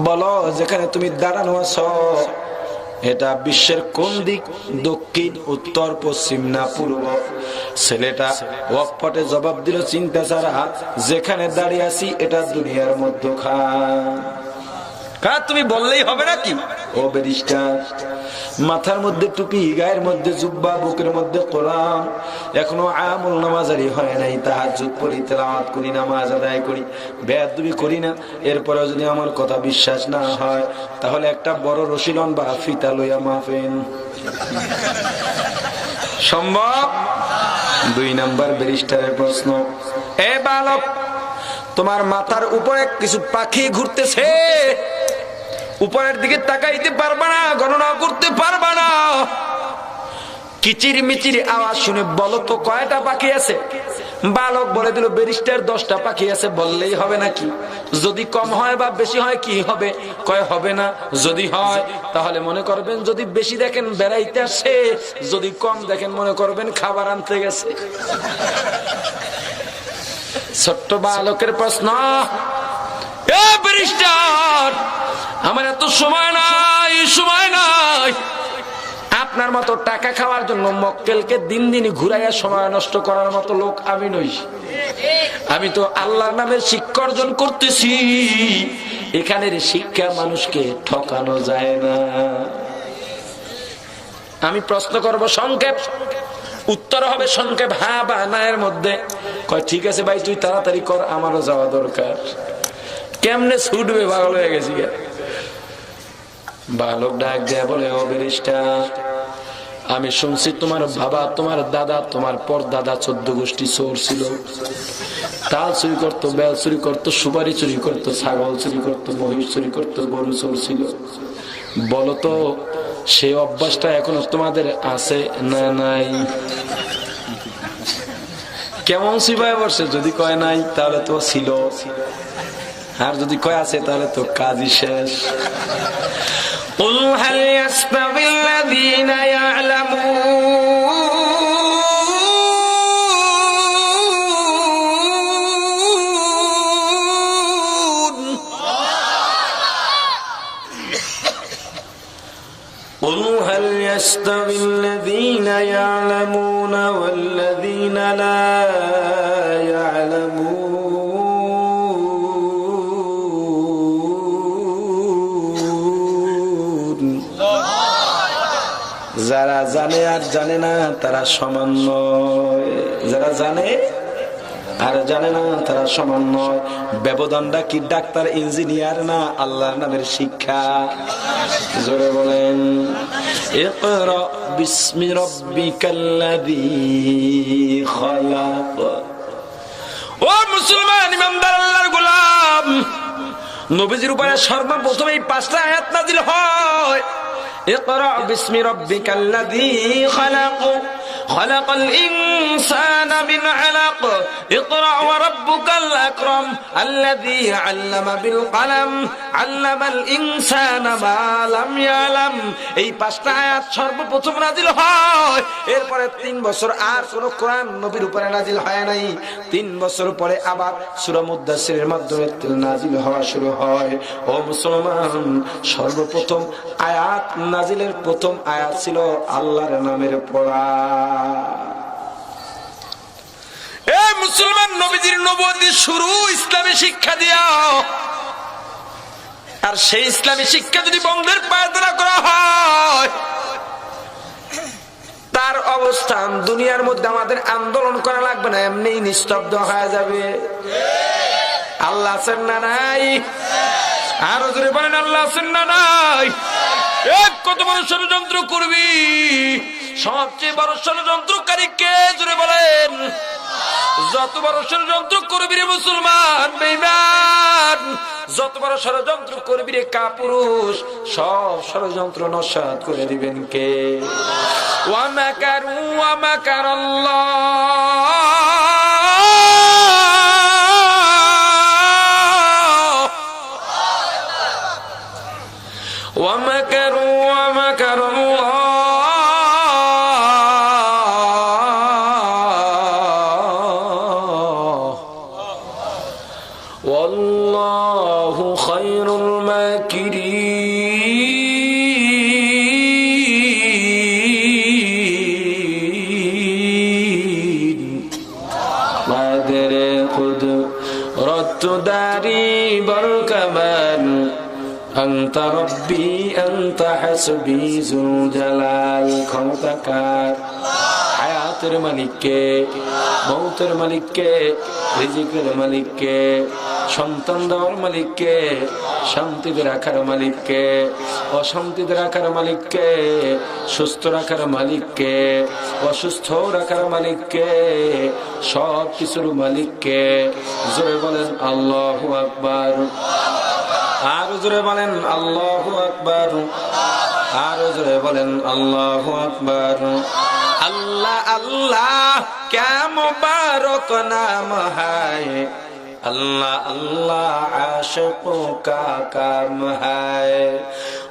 বলো, যেখানে তুমি দাঁড়ানো আছো এটা বিশ্বের কোন দিক? দক্ষিণ, উত্তর, পশ্চিম না পূর্ব? ছেলেটা ওয়াকপটে জবাব দিল চিন্তা ছাড়া, যেখানে দাঁড়িয়ে আছি এটা দুনিয়ার মধ্যখান। তুমি বললেই হবে নাকি? ও ব্যারিস্টার, মাথার মধ্যে টুপি, গায়ের মধ্যে জুব্বা, বুকের মধ্যে কোরআন, এখনো আমল নামাজারি হয় নাই, তাহাজ্জুদ পড়ি, তেলাওয়াত করি, নামাজ আদায় করি, বেয়াদবি করি না, এরপরেও যদি আমার কথা বিশ্বাস না হয়, তাহলে একটা বড় রশিলন বা ফিতা লইয়া মাফেন। সম্ভব? 2 নাম্বার ব্যারিস্টারের প্রশ্ন, এ বালক, তোমার মাথার উপরে কিছু পাখি ঘুরতেছে, উপরের দিকে তাকাইতে পারবা না, গণনা করতে পারবা না, কিচির মিচির আওয়াজ শুনে বলো তো কয়টা পাখি আছে? বালক বলে দিল, ব্যারিস্টার 10টা পাখি আছে। বললেই হবে নাকি? যদি কম হয় বা বেশি হয় কি হবে? কয় হবে না। যদি হয় তাহলে মনে করবেন, যদি বেশি দেখেন বেড়াইতে আসে, যদি কম দেখেন মনে করবেন খাবার আনতে গেছে। ছোট্ট বালকের প্রশ্ন, এ ব্যারিস্টার, আমার এত সময় নাই, সময় নাই। আপনার মতো টাকা খাওয়ার জন্য মক্কেলকে দিন দিন ঘুরাইয়া সময় নষ্ট করার মতো লোক আমি নই। আমি তো আল্লাহর নামে শিক্ষা অর্জন করতেছি। এখানের শিক্ষা মানুষকে ঠকানো যায় না। আমি প্রশ্ন করব সংক্ষেপ, উত্তর হবে সংক্ষেপ, হ্যাঁ বা না এর মধ্যে। কয় ঠিক আছে ভাই, তুই তাড়াতাড়ি কর, আমারও যাওয়া দরকার। কেমনে ছুটবে, পাগল হয়ে গেছি। বালক ডাক দেয়া বলে, ও ব্যারিস্টার, আমি শুনছি তোমার বাবা, তোমার দাদা, তোমার পরদাদা 14 গোষ্ঠী চোর ছিল। তাল চুরি করতো, বেল চুরি করতো, সুপারি চুরি করতো, ছাগল চুরি করতো, মহিষ চুরি করতো, গরু চোর ছিল। বলো তো সেই অভ্যাসটা এখনো তোমাদের আছে না নাই? কেমন সিপাহি বসে? যদি কয় নাই তাহলে তো ছিল, আর যদি কয় আছে তাহলে তো কাজই শেষ। قل هل يستوي الذين يعلمون قل هل يستوي الذين يعلمون والذين لا يعلمون যারা জানে আর জানে না তারা সমান নয়। যারা জানে আর জানে না তারা সমান নয়। ব্যবধানটা কি ডাক্তার ইঞ্জিনিয়ার না আল্লাহর নামের শিক্ষা? জোরে বলেন, ইকরা বিসমি রাব্বিকাল্লাযী খালাক। ও মুসলমান ইমানদার আল্লাহর গোলাম, নবীজির উপরে সর্বপ্রথম এই 5টা আয়াত নাযিল হয়। اقرأ باسم ربك الذي خلق خلق الإنسان من علق اقرأ وربك الأكرم الذي علم بالقلم علم الإنسان ما لم يعلم। এই 5টা আয়াত সর্বপ্রথম নাযিল হয়। এরপরে 3 বছর আর কোন কোরআন নবীর উপরে নাযিল হয় নাই। 3 বছর পরে আবার সূরা মুদ্দাসসিরের মাধ্যমে নাযিল হওয়া শুরু হয়। ও মুসলমান, সর্বপ্রথম আয়াত নাজিলের প্রথম আয়াত ছিল আল্লাহর নামের পড়া। এ মুসলমান, নবীজির নবুয়ত শুরু ইসলামী শিক্ষা দিয়া। আর সেই ইসলামী শিক্ষা যদি বন্ধের পায়ে ধরা করা হয়, তার অবস্থান দুনিয়ার মধ্যে আমাদের আন্দোলন করা লাগবে না, এমনি নিস্তব্ধ হয়ে যাবে। আল্লাহ আছেন না নাই? আরো জোরে বলেন, আল্লাহ আছেন না নাই? এক কত বড় ষড়যন্ত্র করবি, সবচেয়ে বড় ষড়যন্ত্রকারী কে জোরে বলেন? যত বড় ষড়যন্ত্র করবি রে মুসলমান বেঈমান, যত বড় ষড়যন্ত্র করবি রে কাপুরুষ, সব ষড়যন্ত্র নস্যাৎ করে দিবেন কে? ওয়া মাকারু ওয়া মাকারাল্লাহ ওয়া মাকারু ওয়া মাকারাল্লাহ ওয়াল্লাহু খায়রুল মাকিরিন। মাদরে কুদরত দারি বরকামান, আনতা রব্বি আনতা হাসবি যুল জালাল। ক্ষমতাকার, হায়াতের মালিককে, মৌতের মালিককে, রিজিকের মালিককে, সন্তান দেওয়ার মালিককে, শান্তিতে রাখার মালিককে, অশান্তিতে রাখার মালিককে, সুস্থ রাখার মালিককে, অসুস্থ রাখার মালিককে, সব কিছুর মালিককে। জোরে বলেন আল্লাহু আকবার। আর জোরে বলেন আল্লাহু আকবার। আর জোরে বলেন আল্লাহু আকবার। अल्लाह अल्लाह क्या मुबारक नाम है, अल्लाह अल्लाह आशिकों का काम है।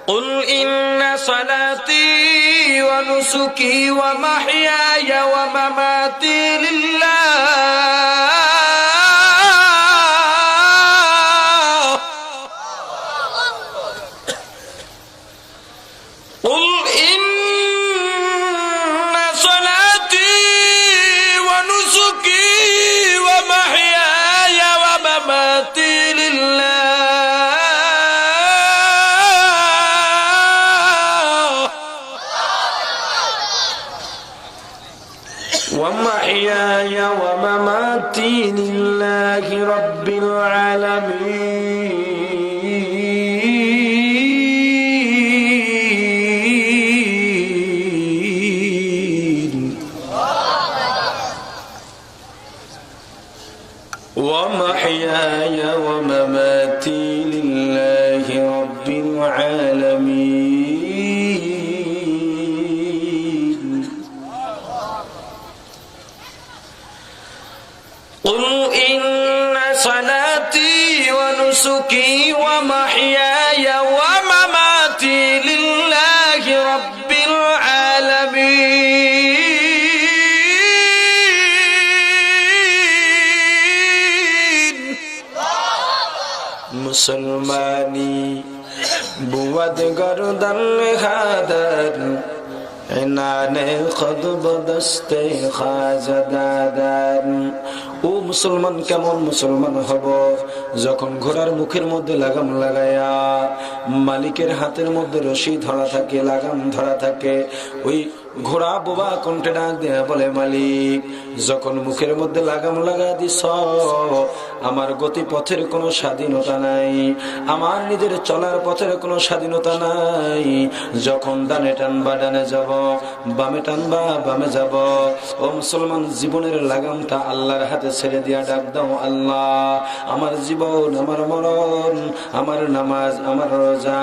कुल इन्ना सलाती व नुसुकी व महयाय व ममाती लिल्लाह ومحياي ومماتي لله رب العالمين ومحياي ومماتي لله رب العالمين قل إن صلاتي ونسكي ومحياي ومماتي لله رب العالمين مسلماني بود گردن خادر عنان خضب دستے খাজাদাদার। ও মুসলমান কেমন মুসলমান হব যখন ঘোড়ার মুখের মধ্যে লাগাম লাগায়া মালিকের হাতের মধ্যে রশি ধরা থাকে, লাগাম ধরা থাকে। ওই ঘোড়া বোবা কণ্ঠে ডাক দেয়া বলে, মালিক যখন মুখের মধ্যে লাগাম লাগা দিস, আমার গতি পথের কোনো স্বাধীনতা নাই, আমার নিজের চলার পথের কোনো স্বাধীনতা নাই। যখন ডানে টানবা ডানে যাব, বামে টানবা বামে যাব। ও মুসলমান, জীবনের লাগামটা আল্লাহর হাতে ছেড়ে দিয়া ডাক দাও, আল্লাহ আমার জীবন, আমার মরণ, আমার নামাজ, আমার রোজা,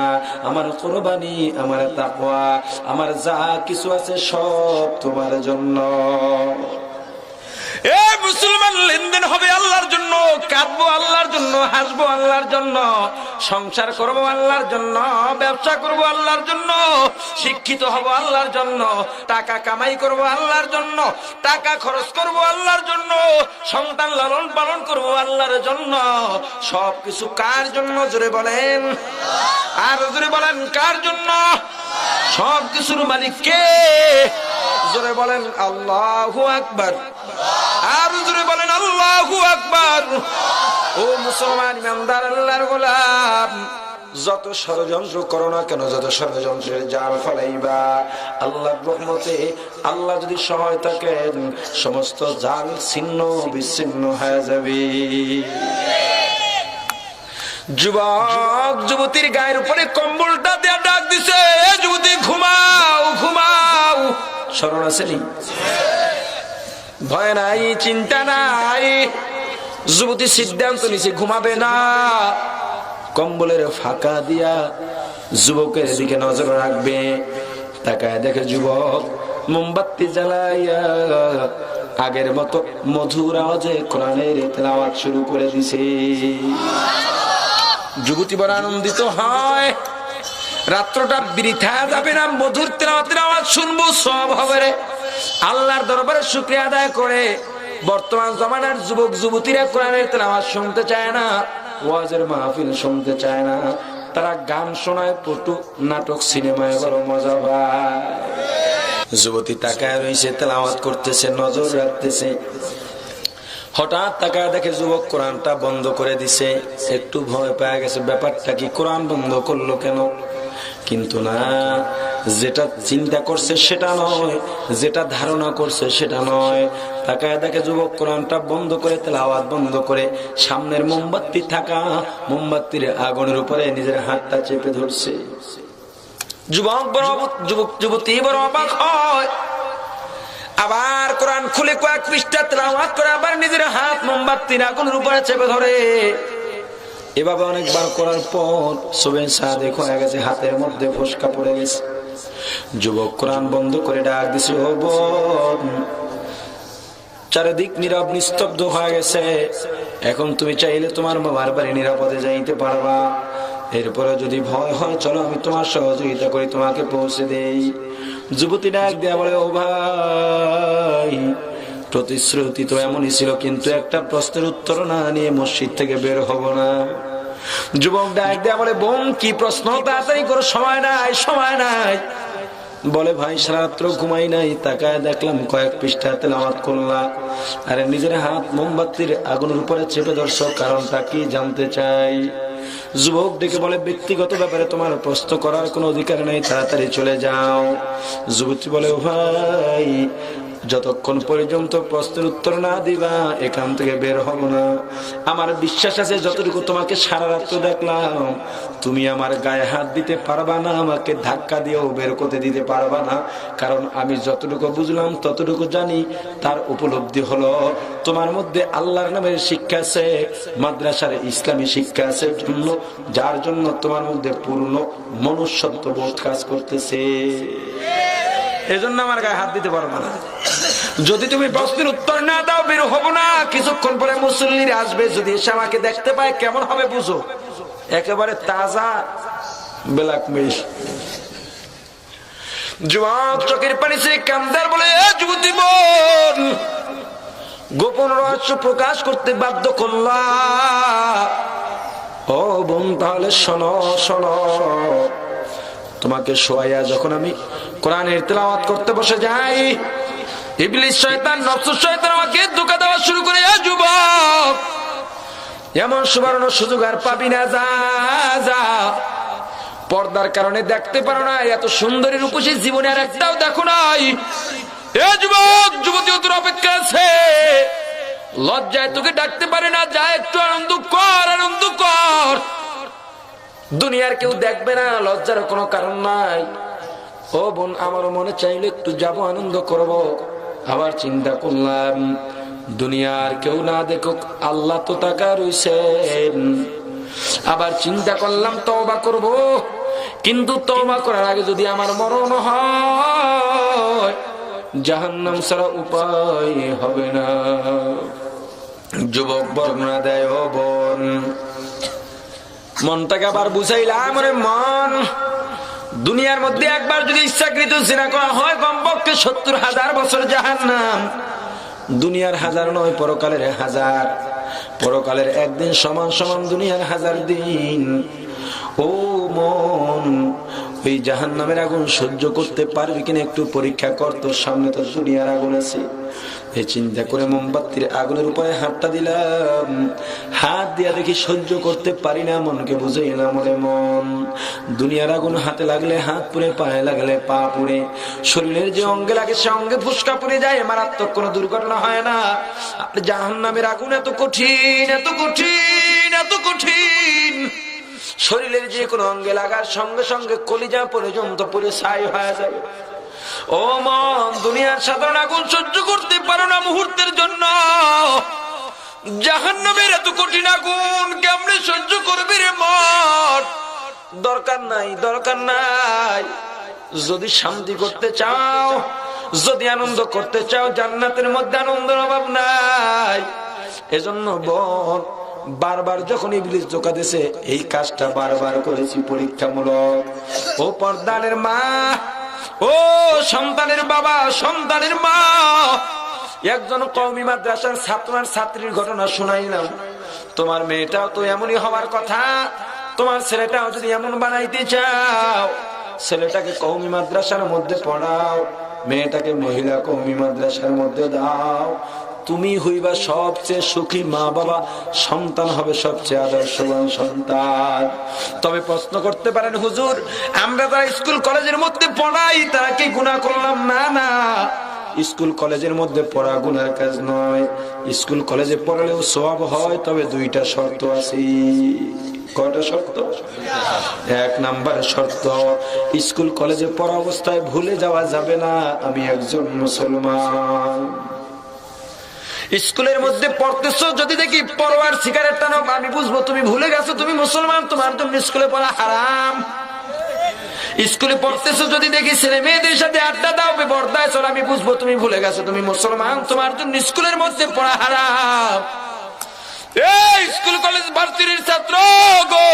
আমার কুরবানি, আমার তাকওয়া, আমার যা কিছু আছে সব তোমার জন্য। এ মুসলমান, লেনদেন হবে আল্লাহর জন্য, কাঁদবো আল্লাহর জন্য, হাসবো আল্লাহর জন্য, সংসার করবো আল্লাহর জন্য, ব্যবসা করবো আল্লাহর জন্য, শিক্ষিত হব আল্লাহর জন্য, টাকা কামাই করবো আল্লাহর জন্য, টাকা খরচ করবো আল্লাহর জন্য, সন্তান লালন পালন করবো আল্লাহর জন্য। সবকিছু কার জন্য জোরে বলেন? আর জোরে বলেন কার জন্য? সব কিছুর মালিক কে? জোরে বলেন আল্লাহু আকবার। আর জোরে বলেন আল্লাহু আকবার। ও মুসলমান ইমানদার আল্লাহর গোলাম, যত ষড়যন্ত্র করো না কেন, যত ষড়যন্ত্রের জাল ফলাইবা, আল্লাহর রহমতে আল্লাহ যদি সহায় থাকেন, সমস্ত জাল ছিন্ন বিচ্ছিন্ন হয়ে যাবে। যুবক যুবতীর গায়ের উপরে কম্বলটা দেয়া ডাক দিছে, স্মরণ আসেনি? ভয় নাই, চিন্তা নাই। যুবতী সিদ্ধান্ত নিছে ঘুমাবে না। কম্বলের ফাঁকা দিয়া যুবকের দিকে নজর রাখবে। তাকায় দেখে যুবক মোমবাতি জ্বালাইয়া আগের মতো মধুর আওয়াজে কোরআনের তেলাওয়াত শুরু করে দিছে। যুবতী বড় আনন্দিত হয়, রাত্রটা বৃথা যাবে না, মধুর তেলাওয়াতের আওয়াজ শুনবো, সব হবে রে। আল্লাহর দরবারে শুকরিয়া আদায় করে। বর্তমান জমানার যুবক যুবতীরা কোরআনের তেলাওয়াত শুনতে চায় না, ওয়াজের মাহফিল শুনতে চায় না, তারা গান শোনায়, পটু নাটক সিনেমায় বড় মজা পায়। যুবতী তাকায় রইছে, তেলাওয়াত করতেছে, নজর রাখতেছে। হঠাৎ তাকায় দেখে যুবক কোরআনটা বন্ধ করে দিছে। একটু ভয় পেয়ে গেছে, ব্যাপারটা কি, কোরআন বন্ধ করলো কেন? কিন্তু না, যেটা চিন্তা করছে সেটা নয়, যেটা ধারণা করছে সেটা নয়। তাকায় দেখে যুবক কোরআনটা বন্ধ করে, তেলাওয়াত বন্ধ করে, সামনের মোমবাতি থাকা মোমবাতির আগুনের উপরে নিজের হাতটা চেপে ধরছে। যুবতী বড় অবাক হয়। আবার কোরআন খুলে কয়েক পৃষ্ঠা তেলাওয়াত করে আবার নিজের হাত মোমবাতির আগুনের উপরে চেপে ধরে। এভাবে অনেকবার করার পর সুবেন সাদেক হয়ে গেছে, হাতের মধ্যে ফোসকা পড়ে গেছে। যুবক কোরআন বন্ধ করে ডাক দিছে, ও বোন। চারিদিক নীরব নিস্তব্ধ হয়ে গেছে। এখন তুমি চাইলে তোমার মামার বাড়ি নিরাপদে যাইতে পারবা। এরপরে যদি ভয় হয়, চলো আমি তোমার সহযোগিতা করি, তোমাকে পৌঁছে দেই। যুবতী ডাক দেয়া বলে, ও ভাই, প্রতিশ্রুতি তো এমনই ছিল, কিন্তু একটা প্রশ্নের উত্তর না নিয়ে মসজিদ থেকে বের হব না। যুবক ডাক দেয়া বলে, বোন কি প্রশ্ন, তাড়াতাড়ি করো, সময় নাই, সময় নাই। বলে, ভাই সারা রাত্র ঘুমাই নাই, তাকায় দেখলাম কয়েক পৃষ্ঠা তেলাওয়াত করলাম। আরে নিজের হাত মোমবাতির আগুনের উপরে চেপে ধরছো, কারণটা কি জানতে চাই। যুবক ডেকে বলে, ব্যক্তিগত ব্যাপারে তোমার প্রশ্ন করার কোনো অধিকার নেই, তাড়াতাড়ি চলে যাও। যুবতী বলে, ও ভাই, যতক্ষণ পর্যন্ত প্রশ্নের উত্তর না দিবা এখান থেকে বের হব না। আমার বিশ্বাস আছে, যতটুকু তোমাকে সারা রাত্র দেখলাম, তুমি আমার গায়ে হাত দিতে পারবা না, আমাকে ধাক্কা দিয়েও বের করতে দিতে পারবা না। কারণ আমি যতটুকু বুঝলাম, ততটুকু জানি, তার উপলব্ধি হলো তোমার মধ্যে আল্লাহর নামের শিক্ষা আছে, মাদ্রাসার ইসলামী শিক্ষা আছে, যার জন্য তোমার মধ্যে পূর্ণ মনুষ্যত্ব বোধ কাজ করতেছে। এজন্য আমার গায়ে হাত দিতে পারবা না। যদি তুমি প্রশ্নের উত্তর না দাও, বের হব না। কিছুক্ষণ পরে মুসল্লিরা আসবে, যদি এসে আমাকে দেখতে পায় কেমন হবে বুঝো, একেবারে তাজা ব্ল্যাক মেশ। যুবক চোখের পানি সে কান্দার বলে, যুবতী বোন, গোপন রহস্য প্রকাশ করতে বাধ্য করলা। ও বোন, তাহলে শোনো শোনো, তোমাকে শোয়াইয়া যখন আমি কোরআনের তেলাওয়াত করতে বসে যাই, ইবলিস শয়তান, নফস শয়তান আমাকে ধোঁকা দেওয়া শুরু করে। যুবক, এমন সুবর্ণ সুযোগ আর পাবি না, যা যা। পর্দার কারণে দেখতে পারো না, এত সুন্দরী রূপসী জীবনে আর একটাও দেখো নাই। এ যুবক, যুবতী তোর অপেক্ষা আছে। লজ্জায় তোকে ডাকতে পারে না, যা একটু আনন্দ কর, আনন্দ কর। দুনিয়ার কেউ দেখবে না, লজ্জার কোনো কারণ নাই। ও বোন, আমারও মনে চাইলে একটু যাবো, আনন্দ করবো। আবার চিন্তা করলাম, দুনিয়ার কেউ না দেখুক, আল্লাহ তো তাকা রইছেন। আবার চিন্তা করলাম তওবা করব, কিন্তু তওবা করার আগে যদি আমার মরণ হয়, জাহান্নাম ছাড়া উপায় হবে না। যুবক বর্ণনা দেয়, ও বোন, মনটাকে আবার বুঝাইলাম, রে মন, দুনিয়ার মধ্যে একবার যদি ইচ্ছাকৃত জিনা করা হয়, কমপক্ষে ৭০,০০০ বছর জাহান্নাম। দুনিয়ার ১০০০ নয়, পরকালের ১০০০। পরকালের একদিন সমান সমান দুনিয়ার ১০০০ দিন। ও মন, ওই জাহান্নামের আগুন সহ্য করতে পারবি কিনা একটু পরীক্ষা কর, তোর সামনে তো দুনিয়ার আগুন আছে। এই চিন্তা করে মোমবাতির আগুনের উপরে হাতটা দিলাম। হাত দিয়া দেখি সহ্য করতে পারি না, মনকে বুঝাই না, মনে মন, দুনিয়ার আগুন হাতে লাগলে হাত পুড়ে, পায়ে লাগলে পা পুড়ে, শরীরের যে অঙ্গে লাগে সে অঙ্গে ফুসকা পুড়ে যায়, মারাত্মক কোনো দুর্ঘটনা হয় না। জাহান্নামের আগুন এত কঠিন, এত কঠিন, এত কঠিন, শরীরের যে কোনো অঙ্গে লাগার সঙ্গে সঙ্গে কলিজা পর্যন্ত পুরো ছাই হয়ে যাবে। ও মন, দুনিয়ার সাধারণ আগুন সহ্য করতে পারো না মুহূর্তের জন্য, জাহান্নামের এত কঠিন আগুন কেমনে সহ্য করবি রে মন? দরকার নাই, দরকার নাই। যদি শান্তি করতে চাও, যদি আনন্দ করতে চাও, জান্নাতের মধ্যে আনন্দের অভাব নাই। এজন্য বোন, বারবার যখন ইবলিস ধোঁকা দিয়েছে, এই কাজটা বারবার করেছি পরীক্ষামূলক। ও পর্দানের মা, ও সন্তানের বাবা, সন্তানের মা, একজন কওমি মাদ্রাসার ছাত্র আর ছাত্রীর ঘটনা শোনাইলাম। তোমার মেয়েটাও তো এমনই হওয়ার কথা, তোমার ছেলেটাও যদি এমন বানাইতে চাও, ছেলেটাকে কওমি মাদ্রাসার মধ্যে পড়াও, মেয়েটাকে মহিলা কওমি মাদ্রাসার মধ্যে দাও। তুমি হইবা সবচেয়ে সুখী মা বাবা, সন্তান হবে সবচেয়ে আদর্শবান সন্তান। তবে প্রশ্ন করতে পারেন, হুজুর আমরা যারা স্কুল কলেজের মধ্যে পড়াই তারা কি গুনাহ করলাম? না না, স্কুল কলেজের মধ্যে পড়া গুনার কাজ নয়। স্কুল কলেজে পড়ালেও সওয়াব হয়, তবে দুইটা শর্ত আছে। কয়টা শর্ত? এক নাম্বার শর্ত, স্কুল কলেজে পড়া অবস্থায় ভুলে যাওয়া যাবে না আমি একজন মুসলমান। স্কুলের মধ্যে পড়তেছো, যদি দেখি পরোয়ার সিগারেট টানো, আমি বুঝবো তুমি ভুলে গেছো তুমি মুসলমান, তোমার জন্য স্কুলে পড়া হারাম। স্কুলে পড়তেছো, যদি দেখি ছেলে মেয়েদের সাথে আড্ডা দাও, বেপরদায় চলো, আমি বুঝবো তুমি ভুলে গেছো তুমি মুসলমান, তোমার জন্য স্কুলের মধ্যে পড়া হারাম। এই স্কুল কলেজ ভার্সিটির ছাত্র গো,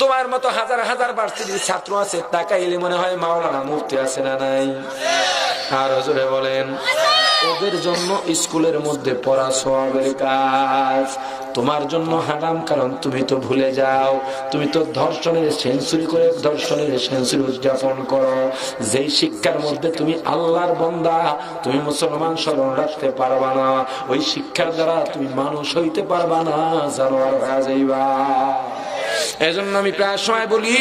তোমার মতো হাজার হাজার ভার্সিটির ছাত্র আছে, তাকাইলে মনে হয় মাওলানা মুফতি আছে না নাই? আর জোরে বলেন। ওদের জন্য স্কুলের মধ্যে পড়া সওয়াবের কাজ, তোমার জন্য হারাম, কারণ তুমি তো ভুলে যাও, তুমি তো ধর্ষণের সেঞ্চুরি করে ধর্ষণের সেঞ্চুরি উদযাপন করো। যেই শিক্ষার মধ্যে তুমি আল্লাহর বান্দা, তুমি মুসলমান স্মরণ রাখতে পারবা না, ওই শিক্ষার দ্বারা তুমি মানুষ হইতে পারবা না, জানোয়ার হয়ে যাইবা। এজন্য আমি প্রায় সময় বলি,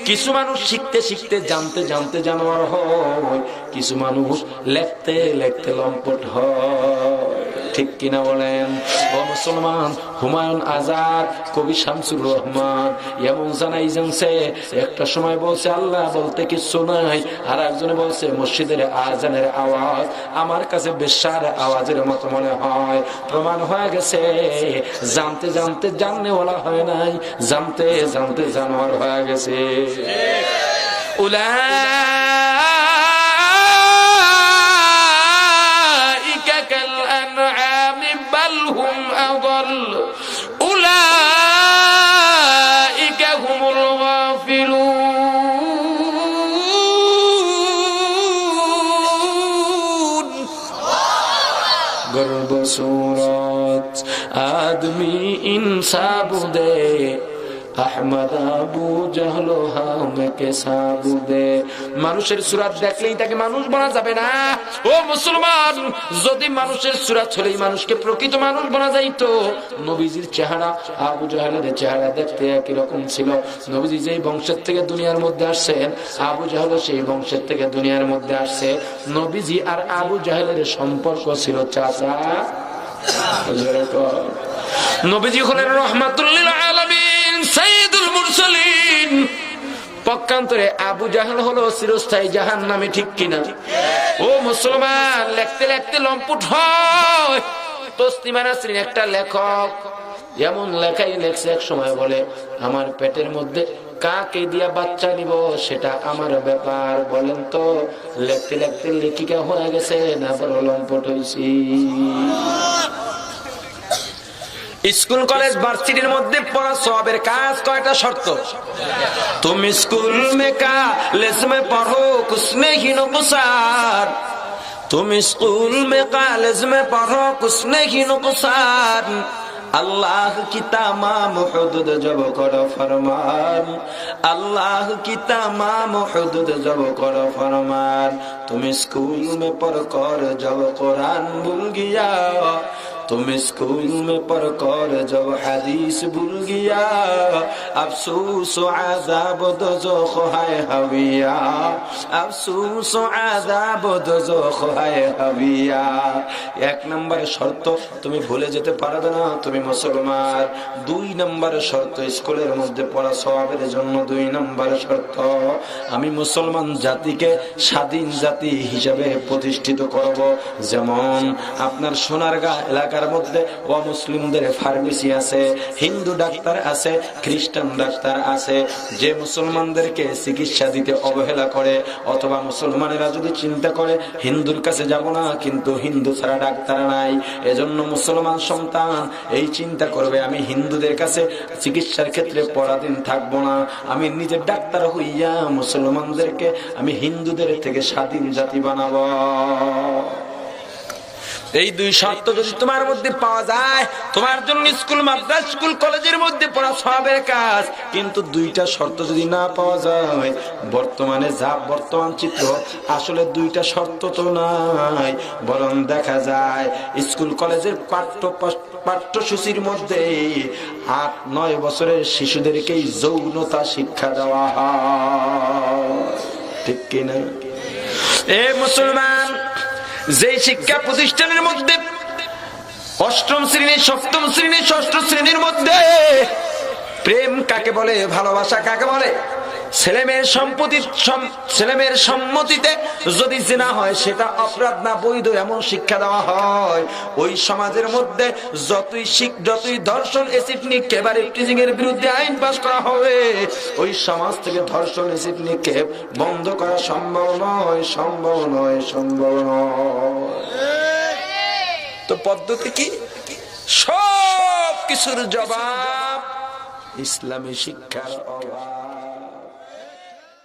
কিছু মানুষ শিখতে শিখতে জানতে জানতে জানোয়ার হয়, কিছু মানুষ লেখতে লেখতে লম্পট হয়। ঠিক কিনা বলেন? ও মুসলমান, হুমায়ুন আজাদ, কবি শামসুর রহমান এমন জানাই জানছে, একটা সময় বলছে আল্লাহ বলতে কিছু নাই, আর একজনে বলছে মসজিদের আজানের আওয়াজ আমার কাছে বেশ্যার আওয়াজের মতো মনে হয়। প্রমাণ হয়ে গেছে, জানতে জানতে জাননেওয়ালা হয় নাই, জানতে জানতে জানোয়ার হয়ে গেছে। উলাইকা কাল আনআমি বাল হুম আযাল উলাইকা হুমুল গাফিলুন। গর্ব সূরত আদমি ইনসাবুদে আহমদ আবু জাহল হামকে সাবুদে। মানুষের সূরত দেখলেই তাকে মানুষ বলা যাবে না। ও মুসলমান, যদি মানুষের সূরত হলেই মানুষকে প্রকৃত মানুষ বলা যাইতো, নবীজির চেহারা আবু জাহলের চেহারা দেখতে একই রকম ছিল। নবীজি যেই বংশের থেকে দুনিয়ার মধ্যে আসছেন, আবু জাহল সেই বংশের থেকে দুনিয়ার মধ্যে আসছে। নবীজি আর আবু জাহলের সম্পর্ক ছিল চাচা। নবীজি হলেন রাহমাতুল লিল আলামিন, সাইয়্যিদুল মুরসালিন। পক্ষান্তরে আবু জাহল হলো চিরস্থায়ী জাহান্নামী। ঠিক কিনা? ও মুসলমান, লেখতে লেখতে লম্পট হয়। তসলিমা নাসরিন একটা লেখক, এমন লেখাই লেখছে, এক সময় বলে আমার পেটের মধ্যে কাকে দিয়া বাচ্চা নিব সেটা আমার ব্যাপার। বলেন তো, লেখতে লেখতে লেখিকা হয়ে গেছে না বড় লম্পট হয়েছি? স্কুল কলেজ ভার্সিটির মধ্যে পড়া সওয়াবের কাজ কয়টা শর্ত? তুমি স্কুল মে কলেজ মে পড়ো কুছ নেহি নুকসান, তুমি স্কুল মে কলেজ মে পড়ো কুছ নেহি নুকসান, আল্লাহ কি তামাম হুদুদ জব করো ফরমান, আল্লাহ কি তামাম হুদুদ জব করো ফরমান। তুমি স্কুল মে পড় কর জব কুরআন ভুল গিয়া, तुम स्कूल में पढ़ कर जब हदीस भूल गया अफसोस आज़ाब दोज़ख है हविया अफसोस आज़ाब दोज़ख है हविया। एक नंबर शर्त তুমি ভুলে যেতে পারবে না তুমি মুসলমান। দুই নম্বর শর্ত স্কুলের মধ্যে পড়া সওয়াবের জন্য দুই নম্বর শর্ত আমি মুসলমান জাতিকে স্বাধীন জাতি হিসেবে প্রতিষ্ঠিত করব। যেমন আপনার সোনারগাঁ এলাকার মধ্যে অমুসলিমদের ফার্মেসি আছে, হিন্দু ডাক্তার আছে, খ্রিস্টান ডাক্তার আছে। যে মুসলমানদেরকে চিকিৎসা দিতে অবহেলা করে অথবা মুসলমানেরা যদি চিন্তা করে হিন্দুর কাছে যাব না কিন্তু হিন্দু ছাড়া ডাক্তার নাই, এজন্য মুসলমান সন্তান এই চিন্তা করবে আমি হিন্দুদের কাছে চিকিৎসার ক্ষেত্রে পরাধীন থাকবো না, আমি নিজের ডাক্তার হইয়া মুসলমানদেরকে আমি হিন্দুদের থেকে স্বাধীন জাতি বানাবো। এই দুই শর্ত যদি তোমার মধ্যে পাওয়া যায় তোমার জন্য স্কুল মাদ্রাসা স্কুল কলেজের মধ্যে পড়া সওয়াবের কাজ। কিন্তু দুইটা শর্ত যদি না পাওয়া যায় বর্তমানে যা বর্তমান চিত্র আসলে দুইটা শর্ত তো নাই, বরং দেখা যায় স্কুল কলেজের পাঠ্যসূচির মধ্যে 8-9 বছরের শিশুদেরকেই যৌনতা শিক্ষা দেওয়া হয়, ঠিক কিনা? এ মুসলমান, যে শিক্ষা প্রতিষ্ঠানের মধ্যে 8ম শ্রেণী 7ম শ্রেণী 6ষ্ঠ শ্রেণীর মধ্যে প্রেম কাকে বলে, ভালোবাসা কাকে বলে, ছেলেমেয়ের সম্মতিতে যদি জিনা হয় সেটা অপরাধ না বৈধ এমন শিক্ষা দেওয়া হয়, ওই সমাজের মধ্যে যতই ধর্ষণ এসিড নিক্ষেপ আর টিজিং এর বিরুদ্ধে আইন পাস করা হবে ওই সমাজ থেকে ধর্ষণ এসিড নিক্ষেপ বন্ধ করা সম্ভব নয়। তো পদ্ধতি কি? সব কিছুর জবাব ইসলামী শিক্ষার অভাব।